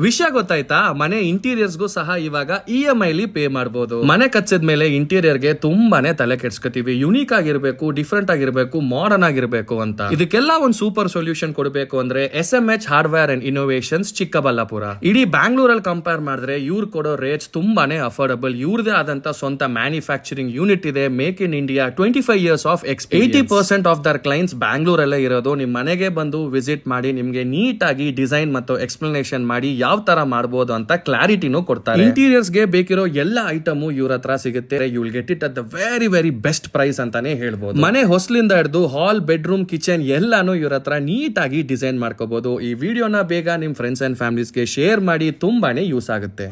ವಿಷಯ ಗೊತ್ತಾಯ್ತಾ? ಮನೆ ಇಂಟೀರಿಯರ್ಸ್ಗೂ ಸಹ ಇವಾಗ EMI ಪೇ ಮಾಡಬಹುದು. ಮನೆ ಕಚ್ಚಿದ ಮೇಲೆ ಇಂಟೀರಿಯರ್ಗೆ ತುಂಬಾನೇ ತಲೆ ಕೆಡ್ಸ್ಕೊತೀವಿ. ಯುನೀಕ್ ಆಗಿರ್ಬೇಕು, ಡಿಫ್ರೆಂಟ್ ಆಗಿರ್ಬೇಕು, ಮಾಡರ್ನ್ ಆಗಿರ್ಬೇಕು ಅಂತ. ಇದಕ್ಕೆಲ್ಲ ಒಂದು ಸೂಪರ್ ಸೊಲ್ಯೂಷನ್ ಕೊಡಬೇಕು ಅಂದ್ರೆ SMH hardware and innovations Chikkaballapur. ಇಡೀ ಬ್ಯಾಂಗ್ಳೂರಲ್ಲಿ ಕಂಪೇರ್ ಮಾಡಿದ್ರೆ ಇವ್ರು ಕೊಡೋ ರೇಟ್ಸ್ ತುಂಬಾನೇ ಅಫೋರ್ಡಬಲ್. ಇವ್ರದೇ ಆದಂತ ಸ್ವಂತ ಮ್ಯಾನುಫ್ಯಾಕ್ಚರಿಂಗ್ ಯೂನಿಟ್ ಇದೆ. Make in India 25 years of experience. 80% of their clients ಬ್ಯಾಂಗ್ಳೂರಲ್ಲೇ ಇರೋದು. ನಿಮ್ ಮನೆಗೆ ಬಂದು ವಿಸಿಟ್ ಮಾಡಿ ನಿಮ್ಗೆ ನೀಟ್ ಆಗಿ ಡಿಸೈನ್ ಮತ್ತು ಎಕ್ಸ್ಪ್ಲನೇಷನ್ ಮಾಡಿ ಯಾವ ತರ ಮಾಡಬಹುದು ಅಂತ ಕ್ಲಾರಿಟಿನೂ ಕೊಡ್ತಾರೆ. ಇಂಟೀರಿಯರ್ಸ್ ಗೆ ಬೇಕಿರೋ ಎಲ್ಲ ಐಟಮ್ ಇವ್ರ ಹತ್ರ ಸಿಗುತ್ತೆ. You will get it at the very best price ಅಂತಾನೆ ಹೇಳ್ಬೋದು. ಮನೆ ಹೊಸಲಿಂದ ಹಿಡಿದು ಹಾಲ್, ಬೆಡ್ರೂಮ್, ಕಿಚನ್ ಎಲ್ಲಾನು ಇವ್ರ ಹತ್ರ ನೀಟ್ ಆಗಿ ಡಿಸೈನ್ ಮಾಡ್ಕೋಬಹುದು. ಈ ವಿಡಿಯೋನ ಬೇಗ ನಿಮ್ ಫ್ರೆಂಡ್ಸ್ ಅಂಡ್ ಫ್ಯಾಮಿಲೀಸ್ಗೆ ಶೇರ್ ಮಾಡಿ, ತುಂಬಾನೇ ಯೂಸ್ ಆಗುತ್ತೆ.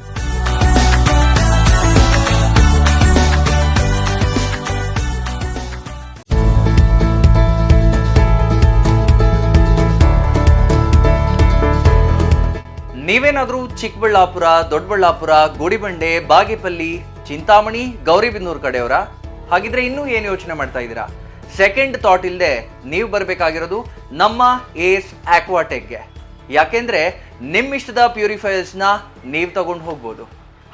ನೀವೇನಾದ್ರೂ ಚಿಕ್ಕಬಳ್ಳಾಪುರ, ದೊಡ್ಡಬಳ್ಳಾಪುರ, ಗುಡಿಬಂಡೆ, ಬಾಗೇಪಲ್ಲಿ, ಚಿಂತಾಮಣಿ, ಗೌರಿಬಿದನೂರು ಕಡೆಯವರ? ಹಾಗಿದ್ರೆ ಇನ್ನೂ ಏನು ಯೋಚನೆ ಮಾಡ್ತಾ ಇದ್ದೀರಾ? ಸೆಕೆಂಡ್ ಥಾಟ್ ಇಲ್ಲದೆ ನೀವು ಬರಬೇಕಾಗಿರೋದು ನಮ್ಮ ಏಸ್ ಆಕ್ವಾಟೆಕ್ಗೆ. ಯಾಕೆಂದ್ರೆ ನಿಮ್ಮಿಷ್ಟದ ಪ್ಯೂರಿಫೈಯರ್ಸ್ನ ನೀವು ತಗೊಂಡು ಹೋಗ್ಬೋದು.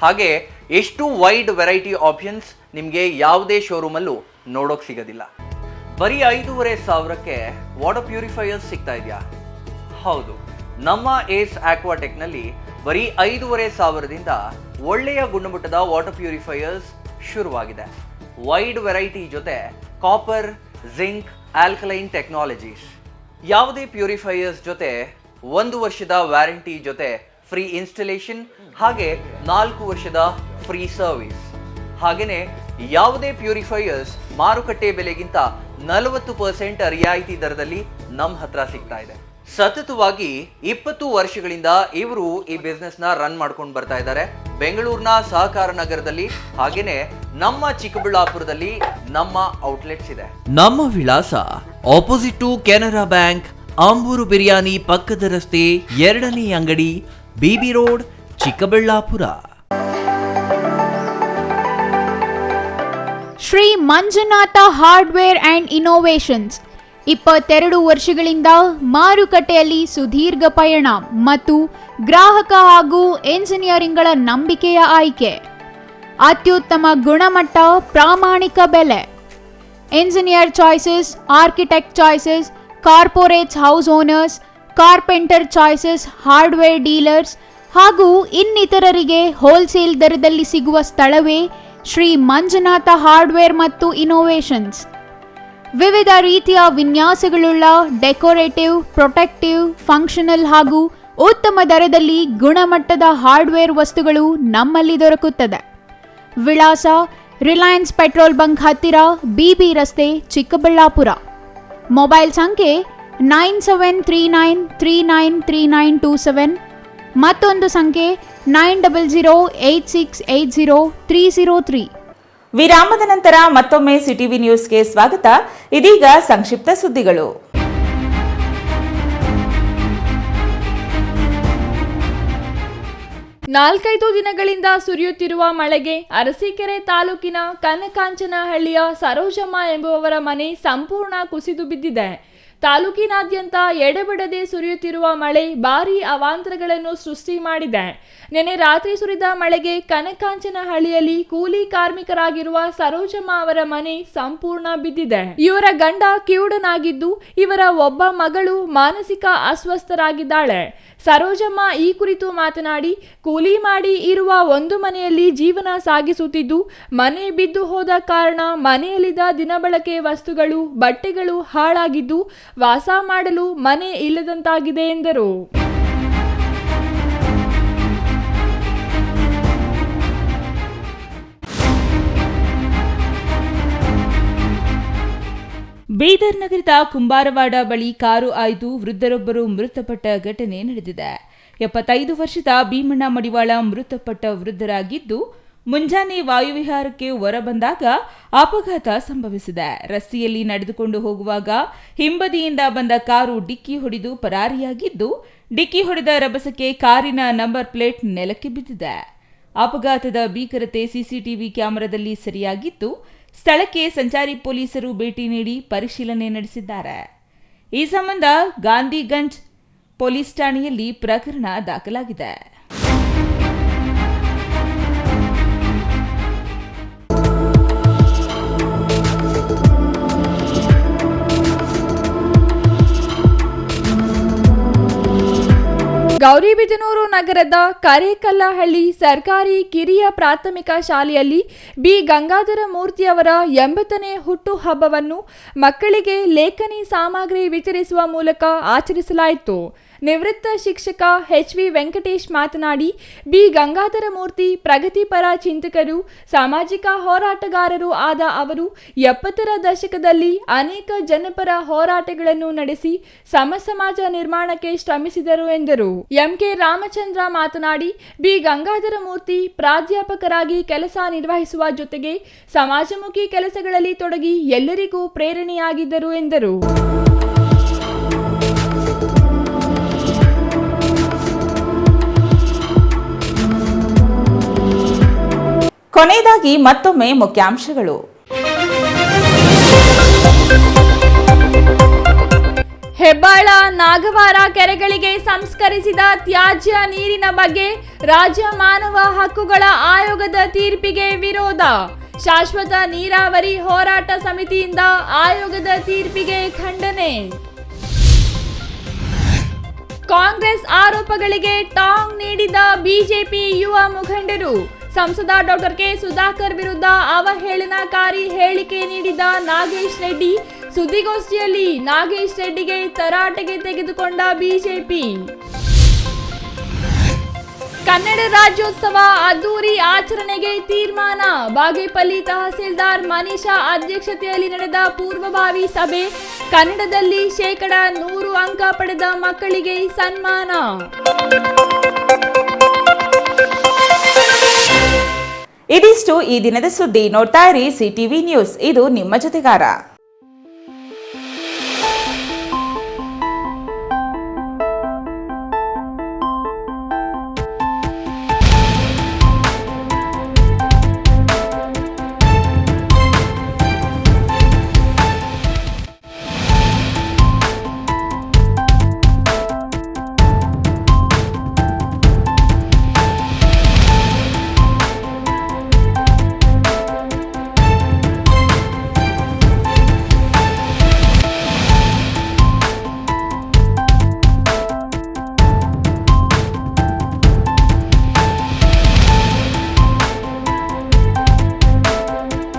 ಹಾಗೆ ಎಷ್ಟು ವೈಡ್ ವೆರೈಟಿ ಆಪ್ಷನ್ಸ್ ನಿಮಗೆ ಯಾವುದೇ ಶೋರೂಮಲ್ಲೂ ನೋಡೋಕೆ ಸಿಗೋದಿಲ್ಲ. ಬರೀ 5,500ಕ್ಕೆ ವಾಟರ್ ಪ್ಯೂರಿಫೈಯರ್ಸ್ ಸಿಗ್ತಾ ಇದೆಯಾ? ಹೌದು, ನಮ್ಮ ಏಸ್ ಆಕ್ವಾಟೆಕ್ನಲ್ಲಿ ಬರೀ 5,500ದಿಂದ ಒಳ್ಳೆಯ ಗುಣಮಟ್ಟದ ವಾಟರ್ ಪ್ಯೂರಿಫೈಯರ್ಸ್ ಶುರುವಾಗಿದೆ. ವೈಡ್ ವೆರೈಟಿ ಜೊತೆ ಕಾಪರ್, ಜಿಂಕ್, ಆಲ್ಕಲೈನ್ ಟೆಕ್ನಾಲಜೀಸ್. ಯಾವುದೇ ಪ್ಯೂರಿಫೈಯರ್ಸ್ ಜೊತೆ 1 ವರ್ಷದ ವ್ಯಾರಂಟಿ ಜೊತೆ ಫ್ರೀ ಇನ್ಸ್ಟಾಲೇಷನ್, ಹಾಗೆ 4 ವರ್ಷದ ಫ್ರೀ ಸರ್ವಿಸ್. ಹಾಗೆಯೇ ಯಾವುದೇ ಪ್ಯೂರಿಫೈಯರ್ಸ್ ಮಾರುಕಟ್ಟೆ ಬೆಲೆಗಿಂತ 40% ರಿಯಾಯಿತಿ ದರದಲ್ಲಿ ನಮ್ಮ ಹತ್ರ ಸಿಗ್ತಾ ಇದೆ. ಸತತವಾಗಿ 20 ವರ್ಷಗಳಿಂದ ಇವರು ಈ ಬಿಸ್ನೆಸ್ ನ ರನ್ ಮಾಡ್ಕೊಂಡು ಬರ್ತಾ ಇದ್ದಾರೆ. ಬೆಂಗಳೂರಿನ ಸಹಕಾರ ನಗರದಲ್ಲಿ, ಹಾಗೇನೆ ನಮ್ಮ ಚಿಕ್ಕಬಳ್ಳಾಪುರದಲ್ಲಿ ನಮ್ಮ ಔಟ್ಲೆಟ್ಸ್ ಇದೆ. ನಮ್ಮ ವಿಳಾಸ opposite to Canara bank, Ambur biryani ಪಕ್ಕದ ರಸ್ತೆ, 2ನೇ ಅಂಗಡಿ, BB road, Chikkaballapur. Shri Manjunatha hardware and innovations 22 ವರ್ಷಗಳಿಂದ ಮಾರುಕಟ್ಟೆಯಲ್ಲಿ ಸುದೀರ್ಘ ಪಯಣ ಮತ್ತು ಗ್ರಾಹಕ ಹಾಗೂ ಎಂಜಿನಿಯರಿಂಗ್ಗಳ ನಂಬಿಕೆಯ ಆಯ್ಕೆ. ಅತ್ಯುತ್ತಮ ಗುಣಮಟ್ಟ, ಪ್ರಾಮಾಣಿಕ ಬೆಲೆ. Engineer choices, architect choices, corporates, house owners, carpenter choices, hardware dealers ಹಾಗೂ ಇನ್ನಿತರರಿಗೆ ಹೋಲ್ಸೇಲ್ ದರದಲ್ಲಿ ಸಿಗುವ ಸ್ಥಳವೇ ಶ್ರೀ ಮಂಜುನಾಥ ಹಾರ್ಡ್ವೇರ್ ಮತ್ತು ಇನ್ನೋವೇಷನ್ಸ್. ವಿವಿಧ ರೀತಿಯ ವಿನ್ಯಾಸಗಳುಳ್ಳ ಡೆಕೋರೇಟಿವ್, ಪ್ರೊಟೆಕ್ಟಿವ್, ಫಂಕ್ಷನಲ್ ಹಾಗೂ ಉತ್ತಮ ದರದಲ್ಲಿ ಗುಣಮಟ್ಟದ ಹಾರ್ಡ್ವೇರ್ ವಸ್ತುಗಳು ನಮ್ಮಲ್ಲಿ ದೊರಕುತ್ತದೆ. ವಿಳಾಸ ರಿಲಯನ್ಸ್ ಪೆಟ್ರೋಲ್ ಬಂಕ್ ಹತ್ತಿರ, BB ರಸ್ತೆ, ಚಿಕ್ಕಬಳ್ಳಾಪುರ. ಮೊಬೈಲ್ ಸಂಖ್ಯೆ 9739393927, ಮತ್ತೊಂದು ಸಂಖ್ಯೆ 9008680303. ವಿರಾಮದ ನಂತರ ಮತ್ತೊಮ್ಮೆ ಸಿಟಿವಿ ನ್ಯೂಸ್ಗೆ ಸ್ವಾಗತ. ಇದೀಗ ಸಂಕ್ಷಿಪ್ತ ಸುದ್ದಿಗಳು. ನಾಲ್ಕೈದು ದಿನಗಳಿಂದ ಸುರಿಯುತ್ತಿರುವ ಮಳೆಗೆ ಅರಸೀಕೆರೆ ತಾಲೂಕಿನ ಕನಕಾಂಚನಹಳ್ಳಿಯ ಸರೋಜಮ್ಮ ಎಂಬುವವರ ಮನೆ ಸಂಪೂರ್ಣ ಕುಸಿದು ಬಿದ್ದಿದೆ. ತಾಲೂಕಿನಾದ್ಯಂತ ಎಡೆಬಿಡದೆ ಸುರಿಯುತ್ತಿರುವ ಮಳೆ ಭಾರೀ ಅವಾಂತರಗಳನ್ನು ಸೃಷ್ಟಿ ಮಾಡಿದೆ. ನಿನ್ನೆ ರಾತ್ರಿ ಸುರಿದ ಮಳೆಗೆ ಕನಕಾಂಚನಹಳ್ಳಿಯಲ್ಲಿ ಕೂಲಿ ಕಾರ್ಮಿಕರಾಗಿರುವ ಸರೋಜಮ್ಮ ಅವರ ಮನೆ ಸಂಪೂರ್ಣ ಬಿದ್ದಿದೆ. ಇವರ ಗಂಡ ಕಿವುಡನಾಗಿದ್ದು, ಇವರ ಒಬ್ಬ ಮಗಳು ಮಾನಸಿಕ ಅಸ್ವಸ್ಥರಾಗಿದ್ದಾಳೆ. ಸರೋಜಮ್ಮ ಈ ಕುರಿತು ಮಾತನಾಡಿ, ಕೂಲಿ ಮಾಡಿ ಇರುವ ಒಂದು ಮನೆಯಲ್ಲಿ ಜೀವನ ಸಾಗಿಸುತ್ತಿದ್ದು, ಮನೆ ಬಿದ್ದು ಹೋದ ಕಾರಣ ಮನೆಯಲ್ಲಿದ್ದ ದಿನಬಳಕೆ ವಸ್ತುಗಳು, ಬಟ್ಟೆಗಳು ಹಾಳಾಗಿದ್ದು ವಾಸ ಮಾಡಲು ಮನೆ ಇಲ್ಲದಂತಾಗಿದೆ ಎಂದರು. ಬೀದರ್ ನಗರದ ಕುಂಬಾರವಾಡ ಬಳಿ ಕಾರು ಆಯ್ದು ವೃದ್ಧರೊಬ್ಬರು ಮೃತಪಟ್ಟ ಘಟನೆ ನಡೆದಿದೆ. 75 ವರ್ಷದ ಭೀಮಣ್ಣ ಮಡಿವಾಳ ಮೃತಪಟ್ಟ ವೃದ್ಧರಾಗಿದ್ದು, ಮುಂಜಾನೆ ವಾಯುವಿಹಾರಕ್ಕೆ ಹೊರಬಂದಾಗ ಅಪಘಾತ ಸಂಭವಿಸಿದೆ. ರಸ್ತೆಯಲ್ಲಿ ನಡೆದುಕೊಂಡು ಹೋಗುವಾಗ ಹಿಂಬದಿಯಿಂದ ಬಂದ ಕಾರು ಡಿಕ್ಕಿ ಹೊಡೆದು ಪರಾರಿಯಾಗಿದ್ದು, ಡಿಕ್ಕಿ ಹೊಡೆದ ರಭಸಕ್ಕೆ ಕಾರಿನ ನಂಬರ್ ಪ್ಲೇಟ್ ನೆಲಕ್ಕೆ ಬಿದ್ದಿದೆ. ಅಪಘಾತದ ಭೀಕರತೆ ಸಿಸಿಟಿವಿ ಕ್ಯಾಮೆರಾದಲ್ಲಿ ಸೆರೆಯಾಗಿದ್ದು, ಸ್ಥಳಕ್ಕೆ ಸಂಚಾರಿ ಪೊಲೀಸರು ಭೇಟಿ ನೀಡಿ ಪರಿಶೀಲನೆ ನಡೆಸಿದ್ದಾರೆ. ಈ ಸಂಬಂಧ ಗಾಂಧಿಗಂಜ್ ಪೊಲೀಸ್ ಠಾಣೆಯಲ್ಲಿ ಪ್ರಕರಣ ದಾಖಲಾಗಿದೆ. ಗೌರಿಬಿದನೂರು ನಗರದ ಕರೇಕಲ್ಲಹಳ್ಳಿ ಸರ್ಕಾರಿ ಕಿರಿಯ ಪ್ರಾಥಮಿಕ ಶಾಲೆಯಲ್ಲಿ ಬಿ ಗಂಗಾಧರ ಮೂರ್ತಿಯವರ 80ನೇ ಹುಟ್ಟು ಹಬ್ಬವನ್ನು ಮಕ್ಕಳಿಗೆ ಲೇಖನಿ ಸಾಮಗ್ರಿ ವಿತರಿಸುವ ಮೂಲಕ ಆಚರಿಸಲಾಯಿತು. ನಿವೃತ್ತ ಶಿಕ್ಷಕ ಎಚ್.ವಿ. ವೆಂಕಟೇಶ್ ಮಾತನಾಡಿ, ಬಿ ಗಂಗಾಧರ ಮೂರ್ತಿ ಪ್ರಗತಿಪರ ಚಿಂತಕರು, ಸಾಮಾಜಿಕ ಹೋರಾಟಗಾರರು ಆದ ಅವರು 70ರ ದಶಕದಲ್ಲಿ ಅನೇಕ ಜನಪರ ಹೋರಾಟಗಳನ್ನು ನಡೆಸಿ ಸಮಾಜ ನಿರ್ಮಾಣಕ್ಕೆ ಶ್ರಮಿಸಿದರು ಎಂದರು. ಎಂಕೆ ರಾಮಚಂದ್ರ ಮಾತನಾಡಿ, ಬಿ ಗಂಗಾಧರ ಮೂರ್ತಿ ಪ್ರಾಧ್ಯಾಪಕರಾಗಿ ಕೆಲಸ ನಿರ್ವಹಿಸುವ ಜೊತೆಗೆ ಸಮಾಜಮುಖಿ ಕೆಲಸಗಳಲ್ಲಿ ತೊಡಗಿ ಎಲ್ಲರಿಗೂ ಪ್ರೇರಣೆಯಾಗಿದ್ದರು ಎಂದರು. ಕೊನೆಯದಾಗಿ ಮತ್ತೊಮ್ಮೆ ಮುಖ್ಯಾಂಶಗಳು. ಹೆಬ್ಬಾಳ ನಾಗವಾರ ಕೆರೆಗಳಿಗೆ ಸಂಸ್ಕರಿಸಿದ ತ್ಯಾಜ್ಯ ನೀರಿನ ಬಗ್ಗೆ ರಾಜ್ಯ ಮಾನವ ಹಕ್ಕುಗಳ ಆಯೋಗದ ತೀರ್ಪಿಗೆ ವಿರೋಧ. ಶಾಶ್ವತ ನೀರಾವರಿ ಹೋರಾಟ ಸಮಿತಿಯಿಂದ ಆಯೋಗದ ತೀರ್ಪಿಗೆ ಖಂಡನೆ. ಕಾಂಗ್ರೆಸ್ ಆರೋಪಗಳಿಗೆ ಟಾಂಗ್ ನೀಡಿದ ಬಿಜೆಪಿ ಯುವ ಮುಖಂಡರು. ಸಂಸದ ಡಾಕ್ಟರ್ ಕೆ ಸುಧಾಕರ್ ವಿರುದ್ಧ ಅವಹೇಳನಕಾರಿ ಹೇಳಿಕೆ ನೀಡಿದ ನಾಗೇಶ್ ರೆಡ್ಡಿ. ಸುದ್ದಿಗೋಷ್ಠಿಯಲ್ಲಿ ನಾಗೇಶ್ ರೆಡ್ಡಿಗೆ ತರಾಟೆಗೆ ತೆಗೆದುಕೊಂಡ ಬಿಜೆಪಿ. ಕನ್ನಡ ರಾಜ್ಯೋತ್ಸವ ಅದ್ದೂರಿ ಆಚರಣೆಗೆ ತೀರ್ಮಾನ. ಬಾಗೇಪಲ್ಲಿ ತಹಸೀಲ್ದಾರ್ ಮನೀಷಾ ಅಧ್ಯಕ್ಷತೆಯಲ್ಲಿ ನಡೆದ ಪೂರ್ವಭಾವಿ ಸಭೆ. ಕನ್ನಡದಲ್ಲಿ 100% ಅಂಕ ಪಡೆದ ಮಕ್ಕಳಿಗೆ ಸನ್ಮಾನ. ಇದಿಷ್ಟು ಈ ದಿನದ ಸುದ್ದಿ. ನೋಡ್ತಾ ಇರಿ ಸಿಟಿವಿ ನ್ಯೂಸ್, ಇದು ನಿಮ್ಮ ಜೊತೆಗಾರ.